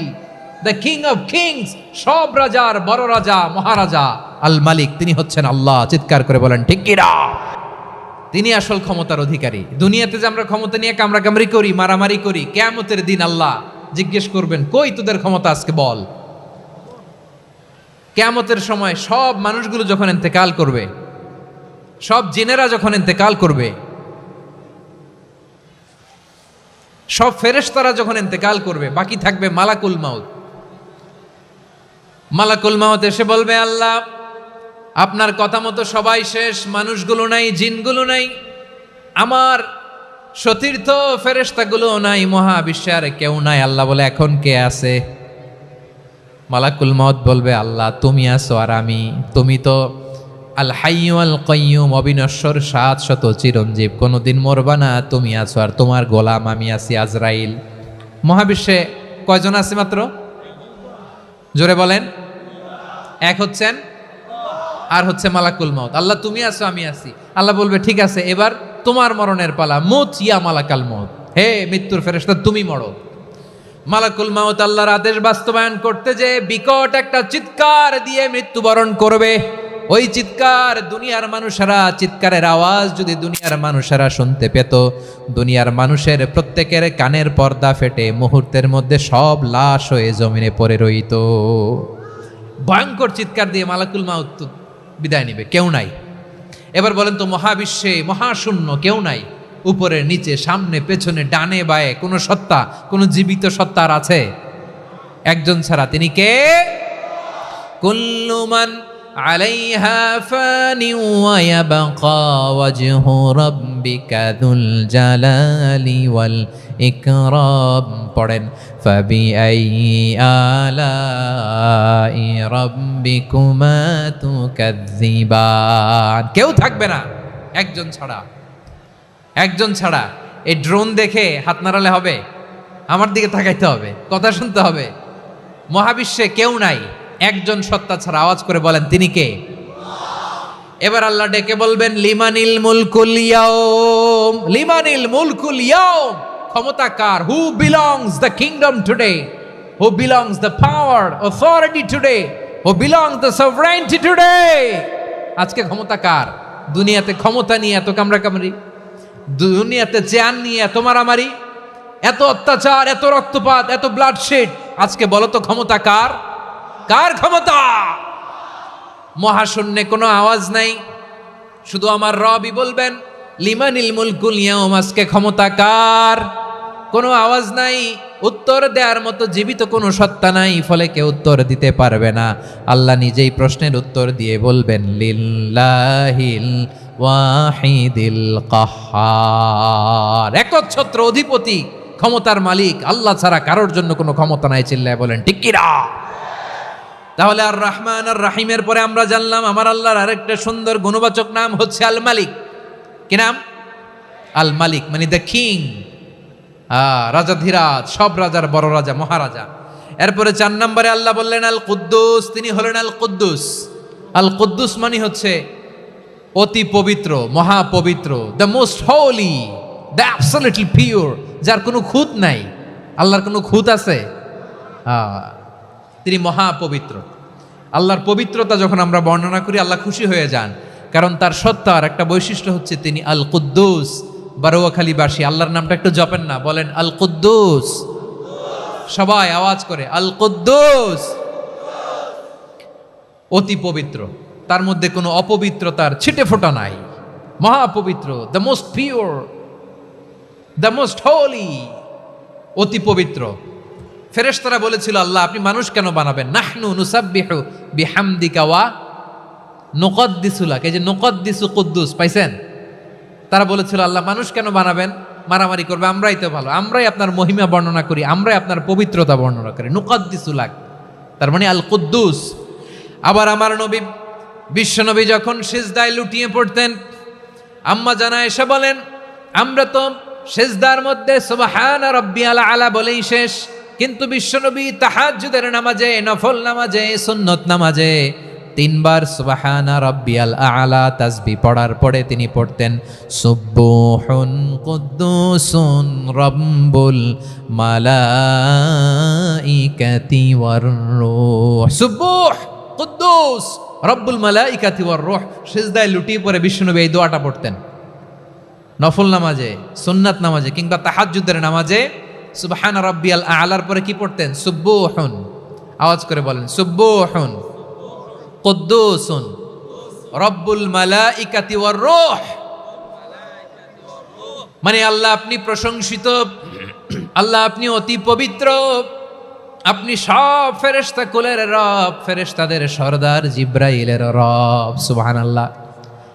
the king of kings, সব রাজার বড় রাজা, মহারাজা আল মালিক, তিনি হচ্ছেন আল্লাহ। চিৎকার করে বলেন ঠিক কিনা? তিনি আসল ক্ষমতার অধিকারী। দুনিয়াতে যে আমরা ক্ষমতা নিয়ে কামড়াকামড়ি করি, মারামারি করি, কিয়ামতের দিন আল্লাহ জিজ্ঞেস করবেন কই তোদের ক্ষমতা আজকে বল। কিয়ামতের সময় সব মানুষগুলো যখন ইন্তেকাল করবে, সব জিনেরা যখন ইন্তেকাল করবে, সব ফেরেশতারা যখন ইন্তেকাল করবে, বাকি থাকবে মালাকুল মাউত। মালাকুল মাউত এসে বলবে আল্লাহ আপনার কথা মতো সবাই শেষ, মানুষগুলো নাই, জিনগুলো নাই, আমার সতীর্থ ফেরেশতাগুলো নাই, মহাবিশ্বে আর কেউ নাই। আল্লাহ বলে এখন কে আছে? মালাকুল মাউত বলবে আল্লাহ তুমি আছো আর আমি। তুমি তো আল হাইয়্যু আল কাইয়্যুম, অবিনশ্বর, শাশ্বত, চিরঞ্জীব, কোনোদিন মরবা না, তুমি আছো আর তোমার গোলাম আমি আছি আজরাইল। মহাবিশ্বে কয়জন আছে মাত্র? জোরে বলেন। এক হচ্ছেন আর হচ্ছে মালাকুল মাউত। আল্লাহ তুমি আছো আমি আছি। আল্লাহ বলবে ঠিক আছে এবার তোমার মরণের পালা, মুত ইয়া মালাকাল মাউত, হে মৃত্যুর ফেরেশতা তুমি মরো। মালাকুল মাউত আল্লাহর আদেশ বাস্তবায়ন করতে যে বিকট একটা চিৎকার দিয়ে মৃত্যুবরণ করবে। ওই চিৎকার দুনিয়ার মানুষেরা, চিৎকারের আওয়াজ যদি দুনিয়ার মানুষেরা শুনতে পেত, দুনিয়ার মানুষের প্রত্যেকের কানের পর্দা ফেটে মুহূর্তের মধ্যে সব লাশ হয়ে জমিনে পড়ে রইত। ভয়ঙ্কর চিৎকার দিয়ে মালাকুল মাউত বিদায় নিবে, কেউ নাই। এবার বলেন তো মহাবিশ্বে মহাশূন্য, কেউ নাই, উপরে নিচে সামনে পেছনে ডানে বায়ে কোনো সত্তা, কোনো জীবিত সত্তার আছে? একজন ছাড়া, তিনি কে? কুল্লু মান আলাইহা ফানি ওয়া ইয়াবকা ওয়াজহু রাব্বিকা যুল জালালি ওয়াল ইকরাম। পড়েন ফাবিআইয়ি আলাই রাব্বিকুমা তুকাযযিবান। কেউ থাকবে না একজন ছাড়া, একজন ছাড়া। এই ড্রোন দেখে হাত নাড়ালে হবে? আমার দিকে তাকাইতে হবে, কথা শুনতে হবে। মহাবিশ্বে কেউ নাই, একজন সত্তা ছাড়া। আওয়াজ করে বলেন তিনি কে? এবার আল্লাহ ডেকে বলবেন লিমানিল মুলকুল ইয়াউম, লিমানিল মুলকুল ইয়াউম, ক্ষমতা কার? Who belongs the kingdom today, who belongs the power authority today, who belongs the sovereignty today. আজকে ক্ষমতা কার? দুনিয়াতে ক্ষমতা নিয়ে এত কামড়াকামড়ি, দুনিয়াতে চেয়ার নিয়ে এত মারামারি, এত অত্যাচার, এত রক্তপাত, এত ব্লাডশেড, আজকে বলো তো ক্ষমতা কার? কার ক্ষমতা? মহাশূন্যে কোনো আওয়াজ নাই, শুধু আমার রবই বলবেন লিমানিল মুলকুল ইয়াউম, আজকে ক্ষমতা কার? কোনো আওয়াজ নাই, উত্তর দেওয়ার মতো জীবিত কোনো সত্তা নাই, ফলে কেউ উত্তর দিতে পারবে না। আল্লাহ নিজেই প্রশ্নের উত্তর দিয়ে বলবেন লিল্লাহিল ওয়াহিদিল কাহ্হার, একচ্ছত্র অধিপতি, ক্ষমতার মালিক আল্লাহ ছাড়া কারোর জন্য কোনো ক্ষমতা নাই। চিল্লায় বলেন ঠিক কিনা? তাহলে আর রহমান আর রাহিমের পরে আমরা জানলাম আমার আল্লাহর আরেকটা সুন্দর গুণবাচক নাম হচ্ছে আল মালিক। কি নাম? আল মালিক মানে দ্য কিং, রাজাধিরাজ, সব রাজার বড় রাজা, মহারাজা। এরপরে 4 নম্বরে আল্লাহ বললেন আল কুদ্দুস, তিনি হলেন আল কুদ্দুস। আল কুদ্দুস মানে হচ্ছে অতি পবিত্র, মহাপবিত্র, the most holy, the absolutely pure, যার কোনো খুঁত নাই। আল্লাহর কোনো খুঁত আছে? তিনি মহাপবিত্র। আল্লাহর পবিত্রতা যখন আমরা বর্ণনা করি আল্লাহ খুশি হয়ে যান, কারণ তার সত্তার একটা বৈশিষ্ট্য হচ্ছে তিনি আল কুদ্দুস। বারোয়াখালীবাসী আল্লাহর নামটা একটু জপেন না, বলেন আল কুদ্দুস, সবাই আওয়াজ করে আল কুদ্দুস। অতি পবিত্র, তার মধ্যে কোনো অপবিত্রতার ছিটে ফোঁটা নাই, মহাপবিত্র, the most pure, the most holy, অতি পবিত্র। ফেরেশতারা বলেছিল আল্লাহ আপনি মানুষ কেন বানাবেন? নাহনু নুসাব্বিহু বিহামদিকা ওয়া নুকদ্দিসু লাক। এই যে নুকদ্দিসু কুদ্দুস পাইছেন? তারা বলেছিল আল্লাহ মানুষ কেন বানাবেন, মারামারি করবে, আমরাই তো ভালো, আমরাই আপনার মহিমা বর্ণনা করি, আমরাই আপনার পবিত্রতা বর্ণনা করি। নুকদ্দিসু লাক তার মানে আল কুদ্দুস। আবার আমার নবী বিশ্বনবী যখন সিজদায় লুটিয়ে পড়তেন, আম্মা জানা এসে বলেন আমরা তো সিজদার মধ্যে সুবহানা রাব্বিয়াল আলা বলেই শেষ, কিন্তু বিশ্বনবী তাহাজ্জুদের নামাজে, নফল নামাজে, সুন্নত নামাজে 3 বার সুবহানা রাব্বিয়াল আলা তাসবিহ পড়ার পরে তিনি পড়তেন সুবহুন কুদ্দুসুন রাব্বুল মালাইকাতি ওয়ার রূহ। সুবহ কুদ্দুস রব্বুল মালাইকাতি ওয়ার রূহ। সিজদায় লুটিয়ে পড়ে বিশ্বনবী এই দোয়াটা পড়তেন নফল নামাজে, সুন্নাত নামাজে কিংবা তাহাজ্জুদের নামাজে। সুবহানা রাব্বিয়াল আলার পরে কি পড়তেন? সুবহুন, আওয়াজ করে বলেন সুবহুন কুদ্দুসুন রব্বুল মালাইকাতি ওয়ার রূহ। মানে আল্লাহ আপনি প্রশংসিত, আল্লাহ আপনি অতি পবিত্র, আপনি সব ফেরেশতা কুলের রব, ফেরেশতাদের সরদার জিব্রাইলের রব। সুবহানাল্লাহ।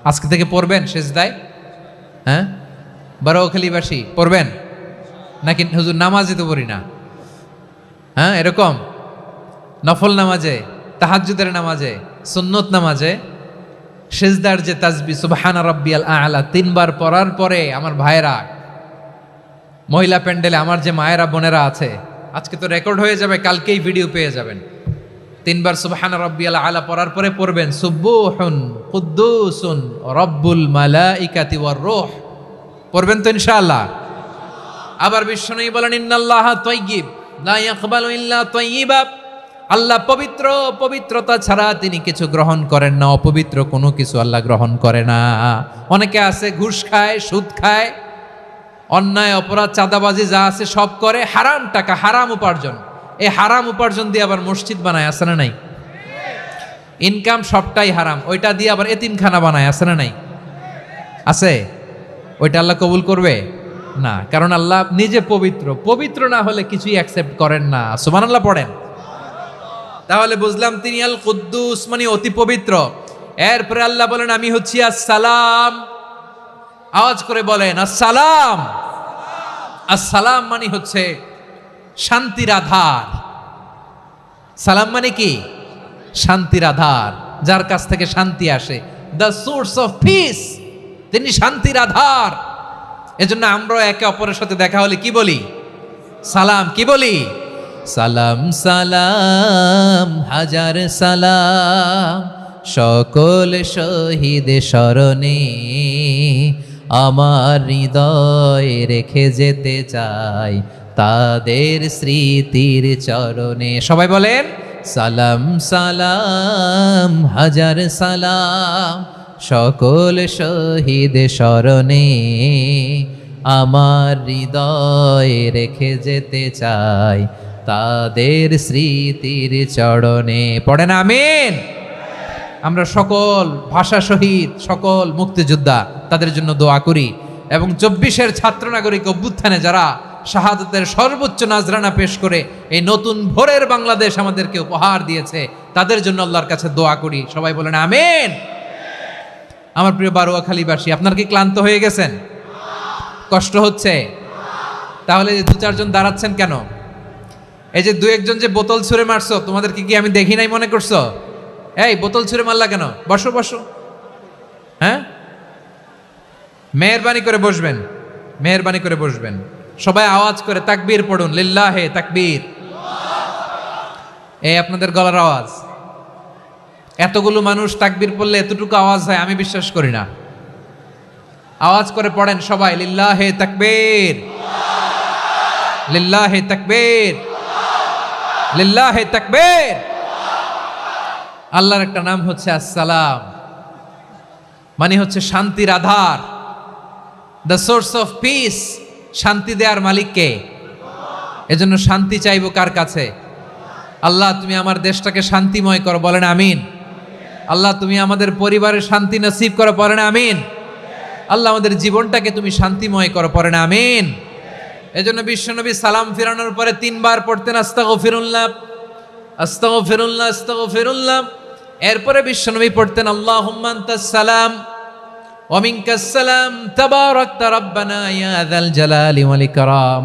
আজকে থেকে পড়বেন সিজদায়? হ্যাঁ, বারোয়াখালীবাসী পড়বেন নাকি? হুজুর নামাজে তো পড়ি না। হ্যাঁ, এরকম নফল নামাজে, তাহাজ্জুদের নামাজে, সুন্নত নামাজে সিজদার যে তাসবিহ সুবহানা রাব্বিয়াল আলা 3 বার পড়ার পরে আমার ভাইরা, মহিলা প্যান্ডেলে আমার যে মায়েরা বোনেরা আছে, আজকে তো রেকর্ড হয়ে যাবে, কালকেই ভিডিও পেয়ে যাবেন। 3 বার সুবহানা রাব্বিয়াল আলা পড়ার পরে পড়বেন সুবহুন কুদ্দুসুন রব্বুল মালাইকাতি ওয়ার রূহ। পড়বেন তো ইনশাআল্লাহ? আবার বিশ্বনবী বলেন ইন্নাল্লাহা তাইয়্যিব লা ইয়াকবালু ইল্লা তাইয়্যিবা। আল্লাহ পবিত্র, পবিত্রতা ছাড়া তিনি কিছু গ্রহণ করেন না, অপবিত্র কোনো কিছু আল্লাহ গ্রহণ করে না। অনেকে আছে ঘুষ খায়, সুদ খায়, অন্যায় অপরাধ চাঁদাবাজি যা আছে সব করে, হারাম টাকা, হারাম উপার্জন। এই হারাম উপার্জন দিয়ে আবার মসজিদ বানায়, আছে না নাই? ইনকাম সবটাই হারাম, ওইটা দিয়ে আবার এতিমখানা বানায়, আছে না নাই? আছে। ওইটা আল্লাহ কবুল করবে না, কারণ আল্লাহ নিজে পবিত্র। পবিত্র না হলে কিছুই অ্যাকসেপ্ট করেন না। সুবহানাল্লাহ পড়েন। তাহলে বুঝলাম তিনি আল কুদ্দুস মানে অতি পবিত্র। এরপরে আল্লাহ বলেন আমি হচ্ছি আসসালাম। আওয়াজ করে বলেন আসসালাম। আসসালাম মানে হচ্ছে শান্তির আধার। সালাম মানে কি? শান্তির আধার, যার কাছ থেকে শান্তি আসে, দ্য সোর্স অফ পিস। তিনি শান্তির আধার। এজন্য আমরা একে অপরের সাথে দেখা হলে কি বলি? সালাম। কি বলি? সালাম সালাম হাজার সালাম সকল শহীদ স্মরণে আমার হৃদয় রেখে যেতে চাই তাদের স্মৃতির চরণে। সবাই বলেন সালাম সালাম হাজার সালাম সকল শহীদ স্মরণে আমার হৃদয় রেখে যেতে চাই তাদের স্মৃতির চরণে। পড়েন আমিন। আমরা সকল ভাষা শহীদ, সকল মুক্তিযোদ্ধা তাদের জন্য দোয়া করি, এবং 24-এর ছাত্র নাগরিক অভ্যুত্থানে যারা শাহাদাতের সর্বোচ্চ নাজরানা পেশ করে এই নতুন ভোরের বাংলাদেশ আমাদেরকে উপহার দিয়েছে, তাদের জন্য আল্লাহর কাছে দোয়া করি। সবাই বলেন আমিন। আমার প্রিয় বারোয়াখালীবাসী, আপনার কি ক্লান্ত হয়ে গেছেন? কষ্ট হচ্ছে? তাহলে 2-4 জন দাঁড়াচ্ছেন কেন? এই যে 2-1 জন যে বোতল ছুঁড়ে মারছো, তোমাদেরকে কি আমি দেখি নাই মনে করছো? এই বোতল ছুঁড়ে মারলা কেন? বসো বসো। হ্যাঁ, মেহেরবানি করে বসবেন। মেহেরবানি করে বসবেন। সবাই আওয়াজ করে তাকবীর পড়ুন, লিল্লাহে তাকবীর। এই আপনাদের গলার আওয়াজ। এতগুলো মানুষ তাকবীর পড়লে এতটুকু আওয়াজ হয় আমি বিশ্বাস করি না। আওয়াজ করে পড়েন সবাই, লিল্লাহে তাকবীর, লিল্লাহে তাকবীর, লিল্লাহে তাকবীর। আল্লাহর একটা নাম হচ্ছে আসসালাম, মানে হচ্ছে শান্তির আধার, দ্য সোর্স অফ পিস। শান্তি দেওয়ার মালিক কে? এজন্য শান্তি চাইবো কার কাছে? আল্লাহ তুমি আমার দেশটাকে শান্তিময় করো, বলেন আমিন। আল্লাহ তুমি আমাদের পরিবারের শান্তি নসিব করো, পড়েন আমিন। আল্লাহ আমাদের জীবনটাকে তুমি শান্তিময় করো, পড়েন আমিন। এজন্য বিশ্বনবী সালাম ফিরানোর পরে 3 বার পড়তেন আস্তাগফিরুল্লাহ, আস্তাগফিরুল্লাহ, আস্তাগফিরুল্লাহ। এরপরে বিশ্বনবী পড়তেন আল্লাহুম্মা আনতাস সালাম ওয়া মিনকাস সালাম তাবারাকতা রাব্বানা ইয়া যাল জালালি ওয়াল ইকরাম।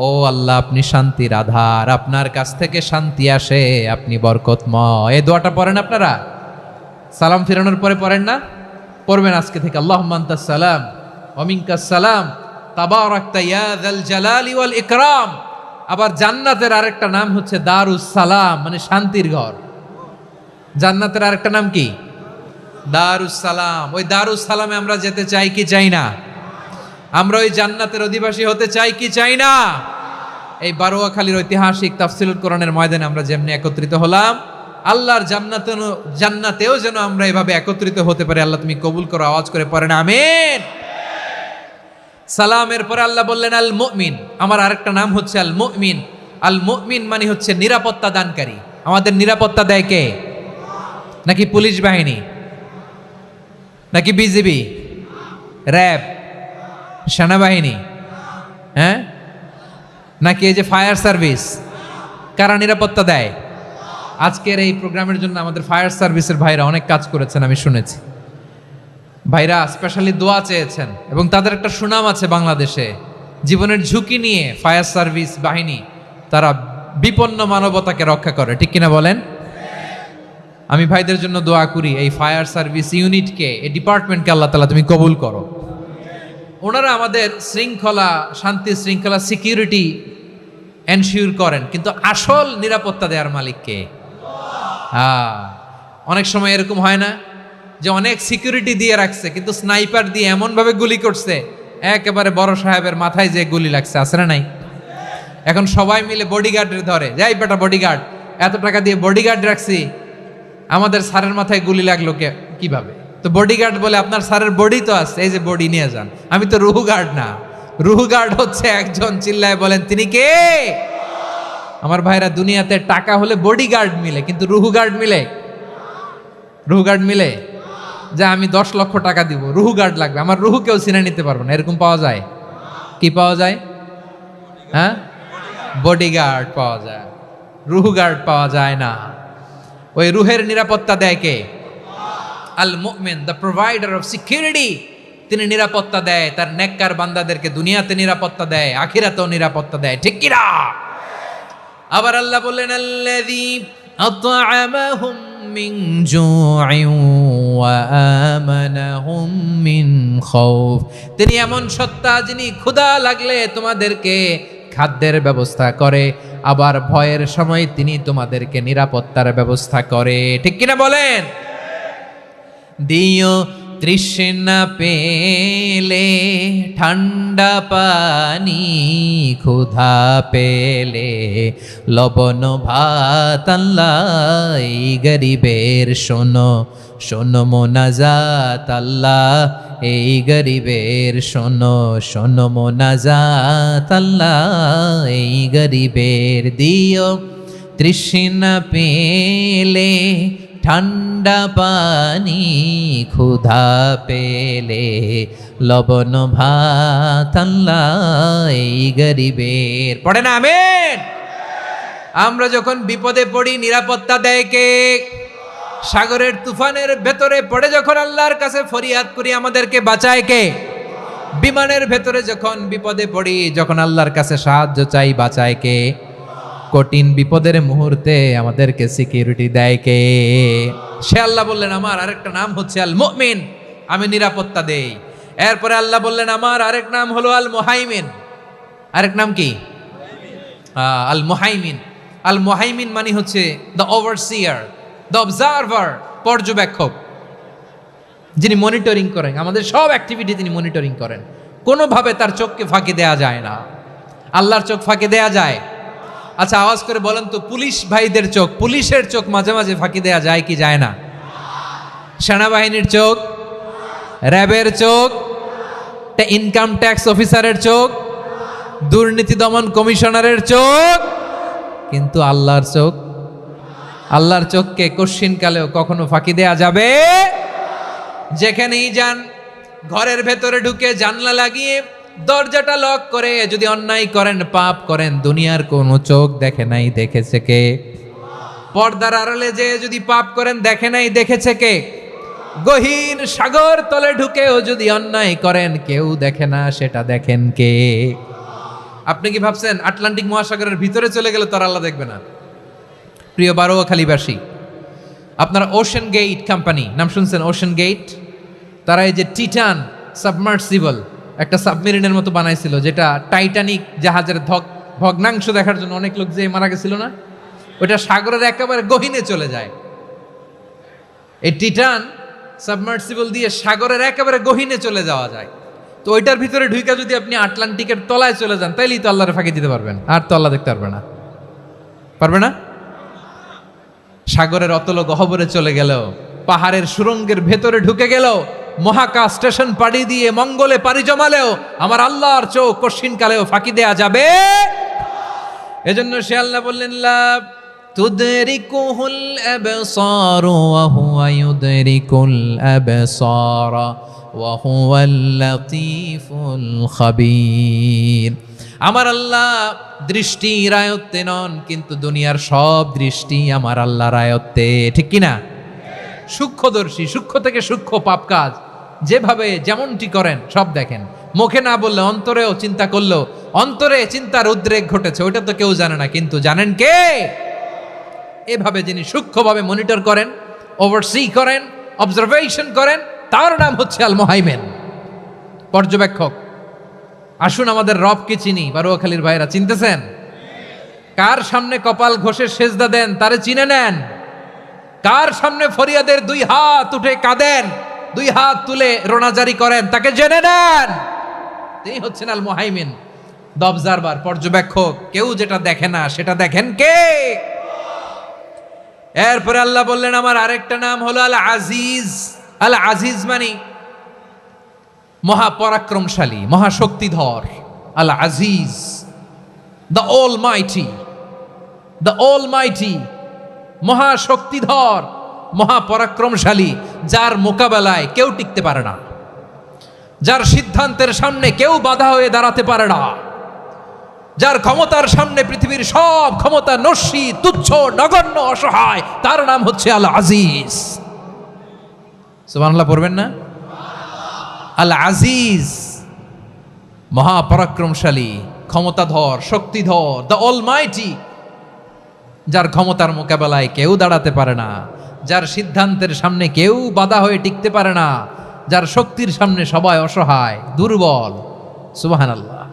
ও আল্লাহ আপনি শান্তির আধার, আপনার কাছ থেকে শান্তি আসে, আপনি বরকতময়। এই দোয়াটা পড়েন আপনারা? সালাম ফিরানোর পরে পড়েন না? পড়বেন আজকে থেকে, আল্লাহুম্মা আনতাস সালাম ওয়া মিনকাস সালাম তাবারাকতা ইয়া যাল জালালি ওয়াল ইকরাম। আবার জান্নাতের আরেকটা নাম হচ্ছে দারুস সালাম, মানে শান্তির ঘর। জান্নাতের আরেকটা নাম কি? দারুস সালাম। ওই দারুস সালামে আমরা যেতে চাই কি চাই না? আমরা ওই জান্নাতের অধিবাসী হতে চাই কি চাই না? এই বারোয়াখালীর ঐতিহাসিক তাফসীরুল কোরআনের ময়দানে আমরা যেমনি একত্রিত হলাম, আল্লাহর জান্নাতেও যেন আমরা এভাবে একত্রিত হতে পারি। আল্লাহ তুমি কবুল করো। আওয়াজ করে পড়েন আমিন। সালামের পরে আল্লাহ বললেন আল মুমিন। আমার আরেকটা নাম হচ্ছে আল মুমিন। আল মুমিন মানে হচ্ছে নিরাপত্তা দানকারী। আমাদের নিরাপত্তা দেয় কে? নাকি পুলিশ বাহিনী, নাকি বিজিবি, র্যাব, সেনাবাহিনী, হ্যাঁ, নাকি এই যে ফায়ার সার্ভিস? কারা নিরাপত্তা দেয়? আজকের এই প্রোগ্রামের জন্য আমাদের ফায়ার সার্ভিসের ভাইরা অনেক কাজ করেছেন, আমি শুনেছি। ভাইরা স্পেশালি দোয়া চেয়েছেন এবং তাদের একটা সুনাম আছে বাংলাদেশে। জীবনের ঝুঁকি নিয়ে ফায়ার সার্ভিস বাহিনী তারা বিপন্ন মানবতাকে রক্ষা করে, ঠিক কিনা বলেন? আমি ভাইদের জন্য দোয়া করি, এই ফায়ার সার্ভিস ইউনিটকে, এই ডিপার্টমেন্টকে আল্লাহ তাআলা তুমি কবুল করো। ওনারা আমাদের শৃঙ্খলা, শান্তি শৃঙ্খলা, সিকিউরিটি এনশিওর করেন, কিন্তু আসল নিরাপত্তা দেওয়ার মালিক কে? অনেক সময় এরকম হয় না যে অনেক সিকিউরিটি দিয়ে রাখছে, কিন্তু স্নাইপার দিয়ে এমনভাবে গুলি করছে একেবারে বড় সাহেবের মাথায় যে গুলি লাগছে, আছে না নাই? এখন সবাই মিলে বডিগার্ডের ধরে, যাই বেটা বডিগার্ড, এত টাকা দিয়ে বডিগার্ড রাখছি, আমাদের স্যারের মাথায় গুলি লাগলো কিভাবে? তো বডিগার্ড বলে আপনার স্যারের বডি তো আছে, এই যে বডি নিয়ে যান। আমি তো রুহু গার্ড না। রুহু গার্ড হচ্ছে একজন, চিল্লায় বলেন তিনি কে? আমার ভাইরা, দুনিয়াতে টাকা হলে বডিগার্ড মিলে, কিন্তু রুহু গার্ড মিলে? রুহু গার্ড মিলে? যে আমি 10 লক্ষ টাকা দিব, রুহু গার্ড লাগবে, আমার রুহু কেউ চিনে নিতে পারবো না, এরকম পাওয়া যায়? কি পাওয়া যায়? হ্যাঁ, বডিগার্ড পাওয়া যায়, রুহু গার্ড পাওয়া যায় না। ওই রুহের নিরাপত্তা দেয় কে? আল মুমিন, দ্য প্রোভাইডার অফ সিকিউরিটি। তিনি নিরাপত্তা দেয় তার নেককার বান্দাদেরকে, দুনিয়াতে নিরাপত্তা দেয়, আখিরাতেও নিরাপত্তা দেয়, ঠিক কি না? আবার আল্লাহ বললেন আল্লাযী আত'আমাহুম মিন জু'ইন ওয়া আমানাহুম মিন খাউফ। তিনি এমন সত্তা যিনি ক্ষুধা লাগলে তোমাদেরকে খাদ্যের ব্যবস্থা করে, আবার ভয়ের সময় তিনি তোমাদেরকে নিরাপত্তার ব্যবস্থা করে, ঠিক কিনা বলেন? দিও তৃষ্ণা পেলে ঠান্ডা পানি, ক্ষুধা পেলে লবণ ভাত, আল্লাহ এই গরিবের শোনো শোনো মোনাজাত, আল্লাহ এই গরিবের শোনো শোনো মোনাজাত, আল্লাহ এই গরিবের। দিও তৃষ্ণা পেলে ঠান্ডা পানি, ক্ষুধা পেলে লবণ ভাত, আল্লাহ এই গরিবের। পড়ে না আমিন? আমরা যখন বিপদে পড়ি নিরাপত্তা দেয় কে? সাগরের তুফানের ভেতরে পড়ে যখন আল্লাহর কাছে ফরিয়াদ করি আমাদেরকে বাঁচায় কে? বিমানের ভেতরে যখন বিপদে পড়ি, যখন আল্লাহর কাছে সাহায্য চাই, বাঁচায় কে? কঠিন বিপদের মুহূর্তে আমাদেরকে সিকিউরিটি দেয় কে? সে আল্লাহ বললেন আমার আরেকটা নাম হচ্ছে আল মুমিন, আমি নিরাপত্তা দেই। এরপরে আল্লাহ বললেন আমার আরেক নাম হলো আল মুহাইমিন। আরেক নাম কি? আল মুহাইমিন। আল মুহাইমিন মানে হচ্ছে দ্য ওভারসিয়ার, দ্য অবজারভার, পর্যবেক্ষক, যিনি মনিটরিং করেন আমাদের সব অ্যাক্টিভিটি, তিনি মনিটরিং করেন। কোনোভাবে তার চোখকে ফাঁকি দেয়া যায় না। আল্লাহর চোখ ফাঁকি দেয়া যায়? আচ্ছা আওয়াজ করে বলেন তো, পুলিশ ভাইদের চোখ, পুলিশের চোখ মাঝে মাঝে ফাঁকি দেয়া যায় কি যায় না? সেনাবাহিনীর চোখ, র্যাবের চোখ, ইনকাম ট্যাক্স অফিসারের চোখ, দুর্নীতি দমন কমিশনারের চোখ, কিন্তু আল্লাহর চোখ, আল্লাহর চোখকে কশ্চিনকালেও কখনো ফাঁকি দেয়া যাবে? যেখানেই যান, ঘরের ভেতরে ঢুকে জানলা লাগিয়ে দরজাটা লক করে যদি অন্যায় করেন, পাপ করেন, দুনিয়ার কোনো চোখ দেখে নাই, দেখেছে কে? পর্দার আড়ালে যে যদি পাপ করেন, দেখে নাই, দেখেছে কে? গহীন সাগর তলে ঢুকেও যদি অন্যায় করেন, কেউ দেখে না, সেটা দেখেন কে? আপনি কি ভাবছেন আটলান্টিক মহাসাগরের ভিতরে চলে গেলে তো আর আল্লাহ দেখবে না? প্রিয় বারোয়াখালীবাসী, আপনারা ওশেন গেট কোম্পানি নাম শুনছেন? ওশেন গেট, তারা এই যে টিটান সাবমার্সিবল একটা সাবমেরিনের মতো বানাইছিল, যেটা টাইটানিক জাহাজের ভগ্নাংশ দেখার জন্য অনেক লোক যে মারা গেছিল না, ওটা সাগরের একেবারে গহীনে চলে যায়। এই টিটান সাবমার্সিবল দিয়ে সাগরের একেবারে গহীনে চলে যাওয়া যায়। তো ওইটার ভিতরে ঢুইকা যদি আপনি আটলান্টিকের তলায় চলে যান, তাইলেই তো আল্লাহরে ফাঁকি দিতে পারবেন, আর তো আল্লাহ দেখতে পারবে না। পারবে না? সাগরের অতল গহ্বরে চলে গেল, পাহাড়ের সুরঙ্গের ভেতরে ঢুকে গেল, মহাকাশ স্টেশন পাড়ি দিয়ে মঙ্গলে পাড়ি জমালেও আমার আল্লাহর চোখ কশ্চিনকালেও ফাঁকি দেয়া যাবে? এজন্য সে আল্লাহ বললেন লা তুদরিকুহুল আবসারু ওয়া হুয়া ইউদরিকুল আবসারা ওয়া হুয়াল লাতীফুল খাবীর। আমার আল্লাহ দৃষ্টির আয়ত্তে নন, কিন্তু দুনিয়ার সব দৃষ্টি আমার আল্লাহর আয়ত্তে, ঠিক কিনা? সূক্ষ্মদর্শী, সূক্ষ্ম থেকে সূক্ষ্ম পাপ কাজ যেভাবে যেমনটি করেন সব দেখেন। মুখে না বললে অন্তরেও চিন্তা করলেও অন্তরে চিন্তার উদ্রেক ঘটেছে, ওইটা তো কেউ জানে না, কিন্তু জানেন কে? এভাবে যিনি সূক্ষ্মভাবে মনিটর করেন, ওভারসি করেন, অবজারভেশন করেন, তার নাম হচ্ছে আল মুহাইমিন, পর্যবেক্ষক। আসুন আমাদের রবকে চিনি। বারোয়াখালীর ভাইরা চিনতেছেন? কার সামনে কপাল ঘষে সেজদা দেন তারে চিনে নেন। কার সামনে ফরিয়াদের দুই হাত উঠে কাঁদেন, দুই হাত তুলে রোনাজারি করেন, তাকে জেনে নেন। তিনি হচ্ছেন আল মুহাইমিন, দ্য অবজারভার, পর্যবেক্ষক। কেউ যেটা দেখে না সেটা দেখেন কে? এরপরে আল্লাহ বললেন আমার আরেকটা নাম হলো আল আজিজ। আল আজিজ মানে মহাপরাক্রমশালী, মহাশক্তিধর। আল আজিজ, দ্য অলমাইটি, দ্য অলমাইটি, মহাশক্তিধর, মহাপরাক্রমশালী, যার মোকাবেলায় কেউ টিকতে পারে না, যার সিদ্ধান্তের সামনে কেউ বাধা হয়ে দাঁড়াতে পারে না, যার ক্ষমতার সামনে পৃথিবীর সব ক্ষমতা নস্যি, তুচ্ছ, নগণ্য, অসহায়, তার নাম হচ্ছে আল আজিজ। সুবহানাল্লাহ পড়বেন না? আল আজিজ, মহাপরাক্রমশালী, ক্ষমতাধর, শক্তিধর, দ্য অলমাইটি, যার ক্ষমতার মোকাবেলায় কেউ দাঁড়াতে পারে না, যার সিদ্ধান্তের সামনে কেউ বাধা হয়ে টিকতে পারে না, যার শক্তির সামনে সবাই অসহায়, দুর্বল। সুবহানাল্লাহ,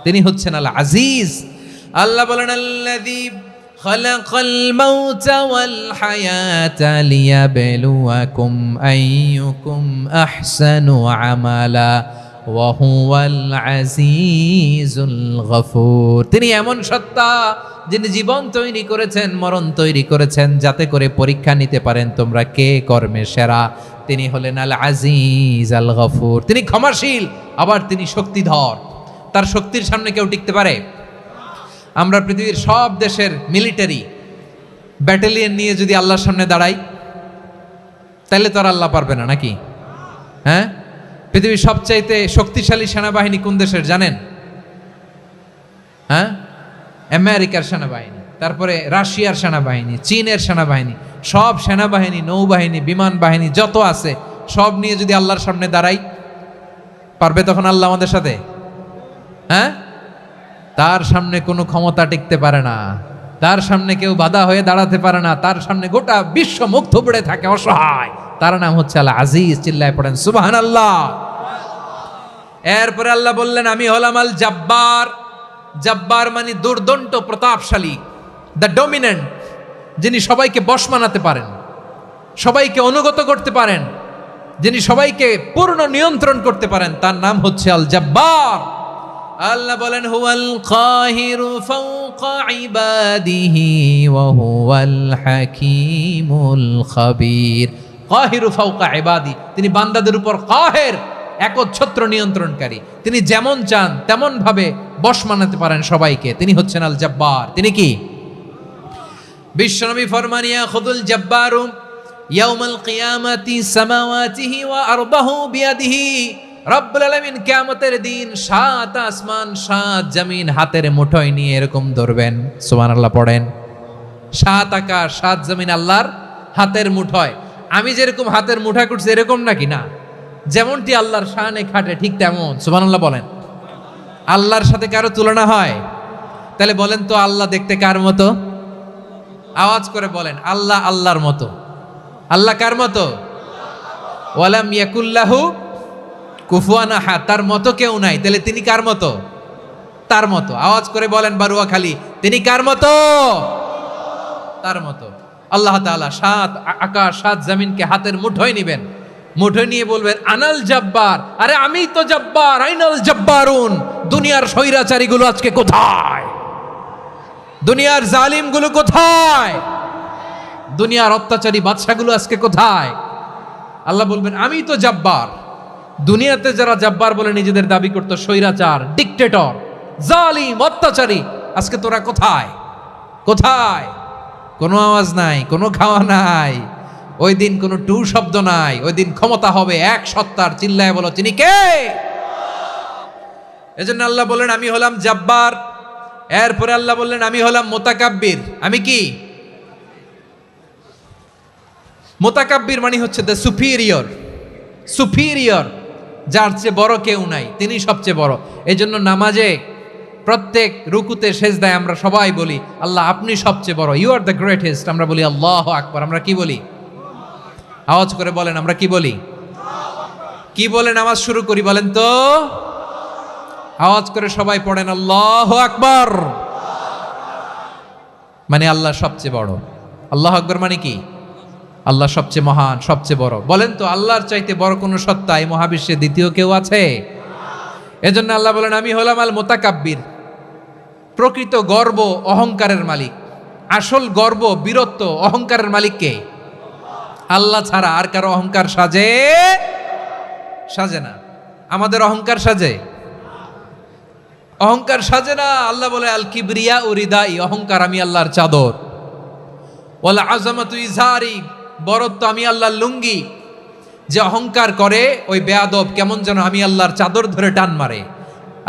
তিনি হচ্ছেন আল আজিজ। আল্লাহ বলেন আল্লাযী খালাকাল মাউতা ওয়াল হায়াতা লিয়াবলুয়াকুম আইয়ুকুম আহসানু আমালা ওয়া হুয়াল আজিজুল গফুর। তিনি এমন সত্তা যিনি জীবন তৈরি করেছেন, মরণ তৈরি করেছেন, যাতে করে পরীক্ষা নিতে পারেন তোমরা কে কর্মে সেরা। তিনি হলেন আল আজিজ আল গফুর। তিনি ক্ষমাশীল, আবার তিনি শক্তিধর। তার শক্তির সামনে কেউ টিকতে পারে? আমরা পৃথিবীর সব দেশের মিলিটারি ব্যাটালিয়ন নিয়ে যদি আল্লাহর সামনে দাঁড়াই, তাহলে তো আর আল্লাহ পারবে না নাকি? হ্যাঁ, পৃথিবীর সবচাইতে শক্তিশালী সেনাবাহিনী কোন দেশের জানেন? হ্যাঁ, আমেরিকার সেনাবাহিনী, তারপরে রাশিয়ার সেনাবাহিনী, চীনের সেনাবাহিনী, সব সেনাবাহিনী, নৌবাহিনী, বিমান বাহিনী যত আছে সব নিয়ে যদি আল্লাহর সামনে দাঁড়াই, পারবে তখন আল্লাহ আমাদের সাথে? হ্যাঁ, তার সামনে কোনো ক্ষমতা টিকতে পারে না, তার সামনে কেউ বাধা হয়ে দাঁড়াতে পারে না, তার সামনে গোটা বিশ্ব মুগ্ধ পড়ে থাকে, অসহায়। তার নাম হচ্ছে আল আজিজ। চিল্লায় পড়েন সুবহানাল্লাহ। এরপরে আল্লাহ বললেন আমি হলাম আল জাব্বার। জাব্বার মানে দুর্দণ্ড প্রতাপশালী, দ্য ডমিনেন্ট, যিনি সবাইকে বশ মানাতে পারেন, সবাইকে অনুগত করতে পারেন, যিনি সবাইকে পূর্ণ নিয়ন্ত্রণ করতে পারেন, তার নাম হচ্ছে আল জাব্বার। আল্লাহ বলেন হুয়াল কাহিরু ফাওকা ইবাদিহি ওয়া হুয়াল হাকীমুল খাবীর। কাহিরু ফাওকা ইবাদি, তিনি বান্দাদের উপর কাহের, একচ্ছত্র নিয়ন্ত্রণকারী। তিনি যেমন চান তেমন ভাবে বশ মানাতে পারেন সবাইকে। তিনি হচ্ছেন আল জাব্বার। তিনি কি? বিশ্বনবী ফরমান ইয়াখুদুল জাব্বারু ইয়াউমাল কিয়ামাতি সামাওয়াতিহি ওয়া আরদাহু বিয়াদিহি। রব্বুল আলামিন কিয়ামতের দিন 7 আসমান 7 জমিন হাতের মুঠোয় নিয়ে এরকম ধরবেন। সুবহানাল্লাহ পড়েন। 7 আকাশ 7 জমিন আল্লাহর হাতের মুঠোয়। আমি যেরকম হাতের মুঠা করছি এরকম নাকি? না, যেমনটি আল্লাহর শানে খাটে ঠিক তেমন। সুবহানাল্লাহ বলেন। আল্লাহর সাথে কারো তুলনা হয়? তাহলে বলেন তো আল্লাহ দেখতে কার মতো? আওয়াজ করে বলেন, আল্লাহ আল্লাহর মতো। আল্লাহ কার মতো? ওয়ালাম ইয়াকুল্লাহু কুফুয়ান আহাদ, তার মতো কেউ নাই। তাহলে তিনি কার মতো? তার মতো। আওয়াজ করে বলেন বারুয়াখালী, তিনি কার মতো? তার মতো। আল্লাহ তাআলা 7 আকাশ 7 জমিনকে হাতের মুঠোয় নিবেন, মুঠোয় নিয়ে বলবেন আনাল জাব্বার। আরে আমি তো জাব্বার, আইনাল জাব্বারুন। দুনিয়ার স্বৈরাচারীগুলো আজকে কোথায়? দুনিয়ার জালিমগুলো কোথায়? দুনিয়ার অত্যাচারী বাদশাগুলো আজকে কোথায়? আল্লাহ বলবেন আমি তো জাব্বার। দুনিয়াতে যারা জাব্বার বলে নিজেদের দাবি করতো, স্বৈরাচার, ডিক্টেটর, জালিম, অত্যাচারী, আজকে তোরা কোথায়? কোথায়? কোনো আওয়াজ নাই, কোনো খাওয়া নাই, ওই দিন কোনো টু শব্দ নাই। ওই দিন ক্ষমতা হবে এক সত্তার। চিল্লায় বলো তিনি কে? এজন্য আল্লাহ বললেন আমি হলাম জাব্বার। এরপরে আল্লাহ বললেন আমি হলাম মুতাকাব্বির। আমি কি? মুতাকাব্বির মানে হচ্ছে দ্য সুপিরিয়র। সুপিরিয়র, যার চেয়ে বড় কেউ নাই, তিনি সবচেয়ে বড়। এই জন্য নামাজে প্রত্যেক রুকুতে সেজদায় আমরা সবাই বলি আল্লাহ আপনি সবচেয়ে বড়, ইউ আর দ্য গ্রেটেস্ট। আমরা বলি আল্লাহু আকবার। আমরা কি বলি? আওয়াজ করে বলেন, আমরা কি বলি? কি বলে নামাজ শুরু করি বলেন তো? আওয়াজ করে সবাই পড়েন আল্লাহু আকবার। মানে আল্লাহ সবচেয়ে বড়। আল্লাহু আকবার মানে কি? আল্লাহ সবচেয়ে মহান, সবচেয়ে বড়। বলেন তো আল্লাহর চাইতে বড় কোন সত্তা এই মহাবিশ্বে দ্বিতীয় কেউ আছে? এজন্য আল্লাহ বলেন আমি হলাম আল মুতাকাব্বির। প্রকৃত গর্ব অহংকারের মালিক। আসল গর্ব, বীরত্ব, অহংকারের মালিক কে? আল্লাহ ছাড়া আর কারো অহংকার সাজে? সাজে না। আমাদের অহংকার সাজে? অহংকার সাজে না। আল্লাহ বলে আল কিবরিয়া উরিদাই, অহংকার আমি আল্লাহর চাদর। ওয়ালা আযামাতু ইজারি, বরত্ব আমি আল্লাহর লুঙ্গি। যে অহংকার করে ওই বেয়াদব কেমন যেন আমি আল্লাহর চাদর ধরে টান মারে।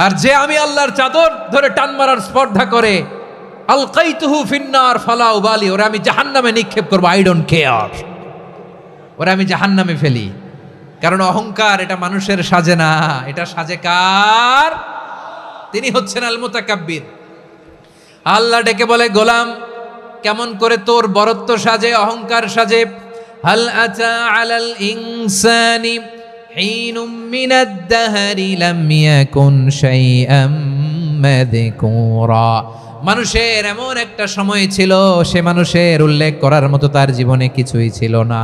আর যে আমি আল্লাহর চাদর ধরে টান মারার স্পর্ধা করে, আলকাইতুহু ফিন্নার ফালা উবালি, ওরা আমি জাহান্নামে নিক্ষেপ করবো, আই ডোন্ট কেয়ার। ওরা আমি জাহান্নামে ফেলি। কারণ অহংকার এটা মানুষের সাজে না, এটা সাজে কার? তিনি হচ্ছেন আল মুতাকাব্বির। আল্লাহ ডেকে বলে গোলাম কেমন করে তোর বরত্ব সাজে, অহংকার সাজে? হাল আতা আলাল ইনসানি হিনুম মিনাদ দাহরি লাম ইয়াকুন শাইআম মাযকুরা। মানুষের এমন একটা সময় ছিল, সে মানুষের উল্লেখ করার মতো তার জীবনে কিছুই ছিল না।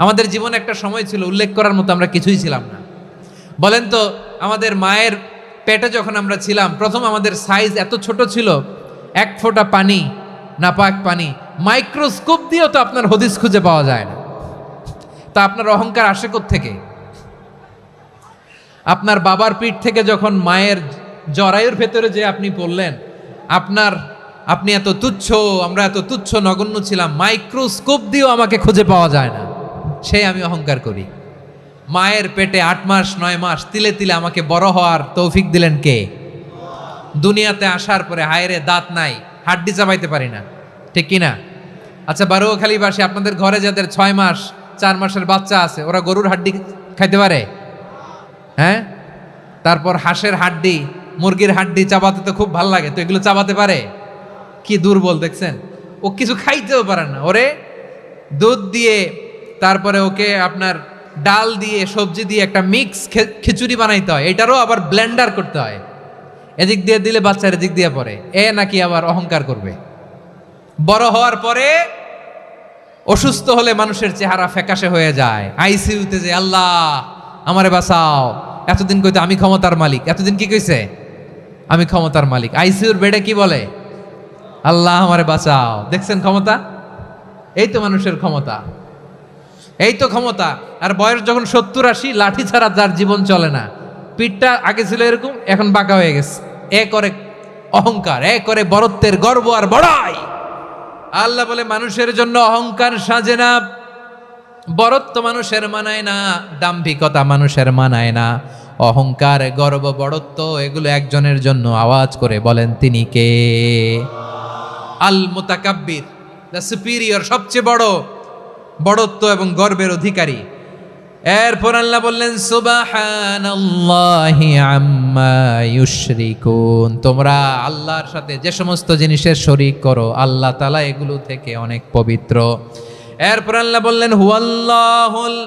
আমাদের জীবনে একটা সময় ছিল উল্লেখ করার মতো আমরা কিছুই ছিলাম না। বলেন তো আমাদের মায়ের পেটে যখন আমরা ছিলাম, প্রথম আমাদের সাইজ এত ছোট ছিল, 1 ফোঁটা পানি, নাপাক পানি, মাইক্রোস্কোপ দিয়েও তো আপনার হদিস খুঁজে পাওয়া যায় না। তা আপনার অহংকার আসে কোত্থেকে? আপনার বাবার পিঠ থেকে যখন মায়ের জরায়ুর ভেতরে যে আপনি পড়লেন, আপনি এত তুচ্ছ, আমরা এত তুচ্ছ নগণ্য ছিলাম, মাইক্রোস্কোপ দিয়েও আমাকে খুঁজে পাওয়া যায় না, সেই আমি অহংকার করি। মায়ের পেটে 8 মাস 9 মাস তিলে তিলে আমাকে বড় হওয়ার তৌফিক দিলেন কে? দুনিয়াতে আসার পরে হায়রে দাঁত নাই, হাড্ডি চাবাইতে পারি না, ঠিক কিনা? আচ্ছা বারুয়াখালীবাসী, আপনাদের ঘরে যাদের 6 মাস 4 মাসের বাচ্চা আছে, ওরা গরুর হাড্ডি খাইতে পারে? হ্যাঁ। তারপর হাঁসের হাড্ডি, মুরগির হাড্ডি চাবাতে তো খুব ভালো লাগে, তো এগুলো চাবাতে পারে? কি দুর্বল দেখছেন, ও কিছু খাইতেও পারে না। ওরে দুধ দিয়ে তারপরে ওকে আপনার ডাল দিয়ে সবজি দিয়ে একটা মিক্স খিচুড়ি বানাইতে হয়, এটারও আবার ব্লেন্ডার করতে হয়। এদিক দিয়ে দিলে বাচ্চার এদিক দিয়ে পড়ে, এ নাকি আবার অহংকার করবে। বড় হওয়ার পরে অসুস্থ হলে মানুষের চেহারা ফ্যাকাশে হয়ে যায়, আইসিইউতে যে আল্লাহ আমারে বাঁচাও, এতদিন কইতো আমি ক্ষমতার মালিক, এতদিন কি কইছে আমি ক্ষমতার মালিক, আইসিইউর বেডে কি বলে আল্লাহ আমারে বাঁচাও। দেখছেন ক্ষমতা, এই তো মানুষের ক্ষমতা, এই তো ক্ষমতা। আর বয়স যখন 70-80, লাঠি ছাড়া যার জীবন চলে না, পিঠটা আগে ছিল এরকম, এখন বাঁকা হয়ে গেছে। এ করে অহংকার, এ করে বড়ত্বের গর্ব আর বড়াই। আল্লাহ বলে মানুষের জন্য অহংকার সাজে না, বড়ত্ব মানুষের মানায় না, দাম্ভিকতা মানুষের মানায় না, অহংকার গর্ব বড়ত্ব এগুলো একজনের জন্য। আওয়াজ করে বলেন তিনি কে? আল মুতাকাব্বির, দ্য সুপিরিয়র, সবচেয়ে বড় বড়ত্ব এবং গর্বের অধিকারী। এরপর আল্লাহ বললেন সুবহানাল্লাহি আম্মা ইউশরিকুন, তোমরা আল্লাহর সাথে যে সমস্ত জিনিসের শরীক করো আল্লাহ তাআলা এগুলো থেকে অনেক পবিত্র। এরপর আল্লাহ বললেন হুয়াল্লাহুল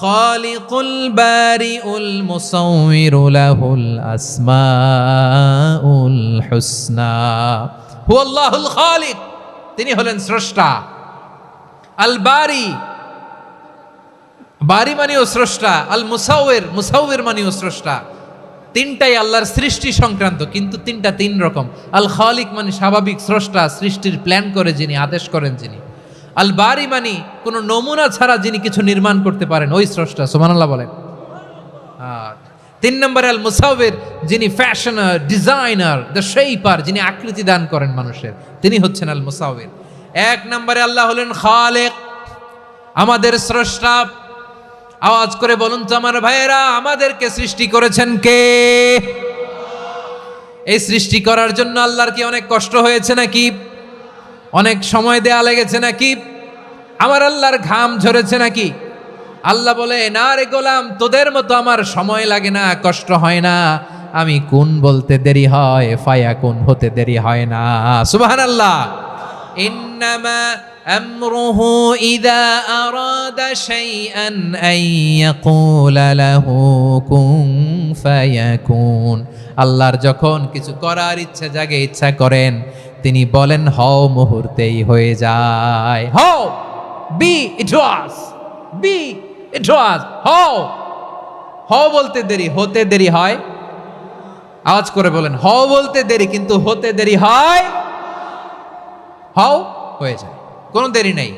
খালিকুল বারিউল মুসাউবিরু লাহুল আসমাউল হুসনা। হুয়াল্লাহুল খালিক, তিনি হলেন স্রষ্টা। আল বারি, বারি মানেও স্রষ্টা। আল মুসাউবির, মুসাউবির মানেও স্রষ্টা। তিনটাই আল্লাহর সৃষ্টি সংক্রান্ত, কিন্তু তিনটা তিন রকম। আল খালিক মানে স্বাভাবিক স্রষ্টা, সৃষ্টির প্ল্যান করে যিনি, আদেশ করেন যিনি। আল বারি মানে কোনো নমুনা ছাড়া যিনি কিছু নির্মাণ করতে পারেন, ওই স্রষ্টা। সুবহানাল্লাহ বলেন। তিন নম্বরে আল মুসাউবির, যিনি ফ্যাশনার, ডিজাইনার, দ্য শেপার, যিনি আকৃতি দান করেন মানুষের, তিনি হচ্ছেন আল মুসাউবির। এক নম্বরে আল্লাহ হলেন খালেক, আমাদের স্রষ্টা। আওয়াজ করে বলুন তো আমার ভাইয়েরা, আমাদেরকে সৃষ্টি করেছেন কে? এই সৃষ্টি করার জন্য আল্লাহর কি অনেক কষ্ট হয়েছে নাকি? অনেক সময় দেয়া লেগেছে নাকি? আমার আল্লাহর ঘাম ঝরেছে নাকি? আল্লাহ বলে না রে গোলাম, তোদের মতো আমার সময় লাগে না, কষ্ট হয় না। আমি কোন বলতে দেরি হয়, ফায়া কোন হতে দেরি হয় না। সুবহানাল্লাহ। ইন্নামা আমরুহু ইযা আরাদা শাইআন আন ইয়াকুলা লাহু কুন ফায়াকুন। আল্লাহর যখন কিছু করার ইচ্ছা জাগে, ইচ্ছা করেন, তিনি বলেন হও, মুহূর্তেই হয়ে যায়। হও, বি ইট ওয়াজ, বি ইট ওয়াজ। হও, হও বলতে দেরি, হতে দেরি হয়। আওয়াজ করে বলেন, হও বলতে দেরি কিন্তু হতে দেরি হয়। হও হয়ে যায়, কোনো দেরি নেই।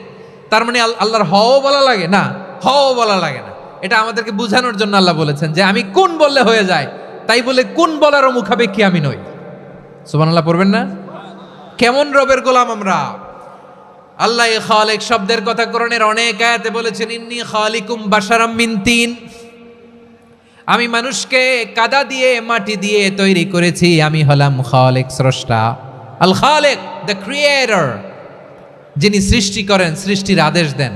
তার মানে আল্লাহর হও বলা লাগে না, হও বলা লাগে না। এটা আমাদেরকে বোঝানোর জন্য আল্লাহ বলেছেন যে আমি কোন বললে হয়ে যায়, তাই বলে কোন বলারও মুখাপেক্ষী আমি নই। সুবহানাল্লাহ পড়বেন না? কেমন রবের গোলাম আমরা। আল্লাহ খালিক শব্দের কথা কোরআনের অনেক আয়াতে বলেছেন, ইন্নী খালিকুম বাশারাম মিন তিন, আমি মানুষকে কাদা দিয়ে মাটি দিয়ে তৈরি করেছি, আমি হলাম খালিক স্রষ্টা। আল খালিক, দ্য ক্রিয়েটর, যিনি সৃষ্টি করেন, সৃষ্টির আদেশ দেন।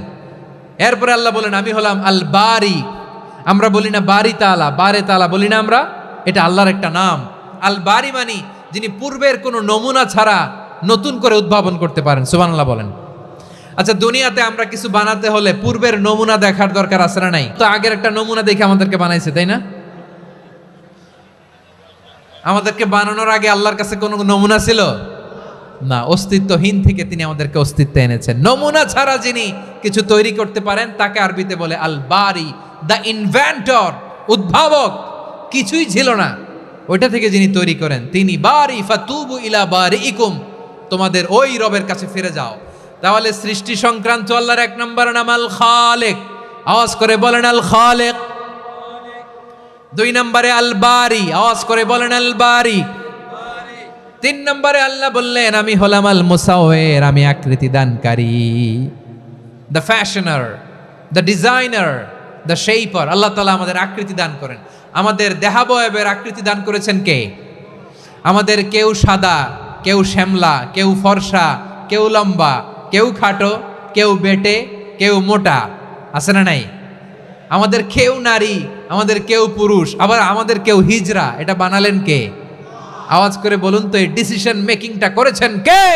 এরপরে আল্লাহ বলেন আমি হলাম আল বারি। আমরা বলি না বারি তাআলা, বারে তাআলা বলি না আমরা, এটা আল্লাহর একটা নাম। আল বারি মানি যিনি পূর্বের কোনো নমুনা ছাড়া নতুন করে উদ্ভাবন করতে পারেন। সুবহানাল্লাহ বলেন। আচ্ছা, দুনিয়াতে আমরা কিছু বানাতে হলে পূর্বের নমুনা দেখার দরকার আছে না নাই? তো আগের একটা নমুনা দেখে আমাদেরকে বানাইছে, তাই না? আমাদেরকে বানানোর আগে আল্লাহর কাছে কোনো নমুনা ছিল না, অস্তিত্বহীন থেকে তিনি আমাদেরকে অস্তিত্বে এনেছেন। নমুনা ছাড়া যিনি কিছু তৈরি করতে পারেন তাকে আরবিতে বলে আল বারি, দ্য ইনভেন্টর, উদ্ভাবক। কিছুই ছিল না, ওইটা থেকে যিনি তৈরি করেন তিনি বারি। ফাতুবু ইলা বারিইকুম, তোমাদের ওই রবের কাছে ফিরে যাও। তাহলে সৃষ্টি সংক্রান্ত আল্লাহর এক নম্বর নাম আল খালিক। আওয়াজ করে বলেন আল খালিক। দুই নম্বরে আল বারি, আওয়াজ করে বলেন আল বারি। তিন নম্বরে আল্লাহ বললেন আমি হলাম আল মুসাউবির, আমি আকৃতি দানকারী, the fashioner, the designer, the shaper. আল্লাহ তাআলা আমাদের আকৃতি দান করেন। আমাদের দেহাবয়বের আকৃতি দান করেছেন কে? আমাদের কেউ সাদা, কেউ শ্যামলা, কেউ ফর্সা, কেউ লম্বা, কেউ খাটো, কেউ বেটে, কেউ মোটা, আছে না নাই? আমাদের কেউ নারী, আমাদের কেউ পুরুষ, আবার আমাদের কেউ হিজড়া। এটা বানালেন কে? আওয়াজ করে বলুন তো, এই ডিসিশন মেকিংটা করেছেন কে?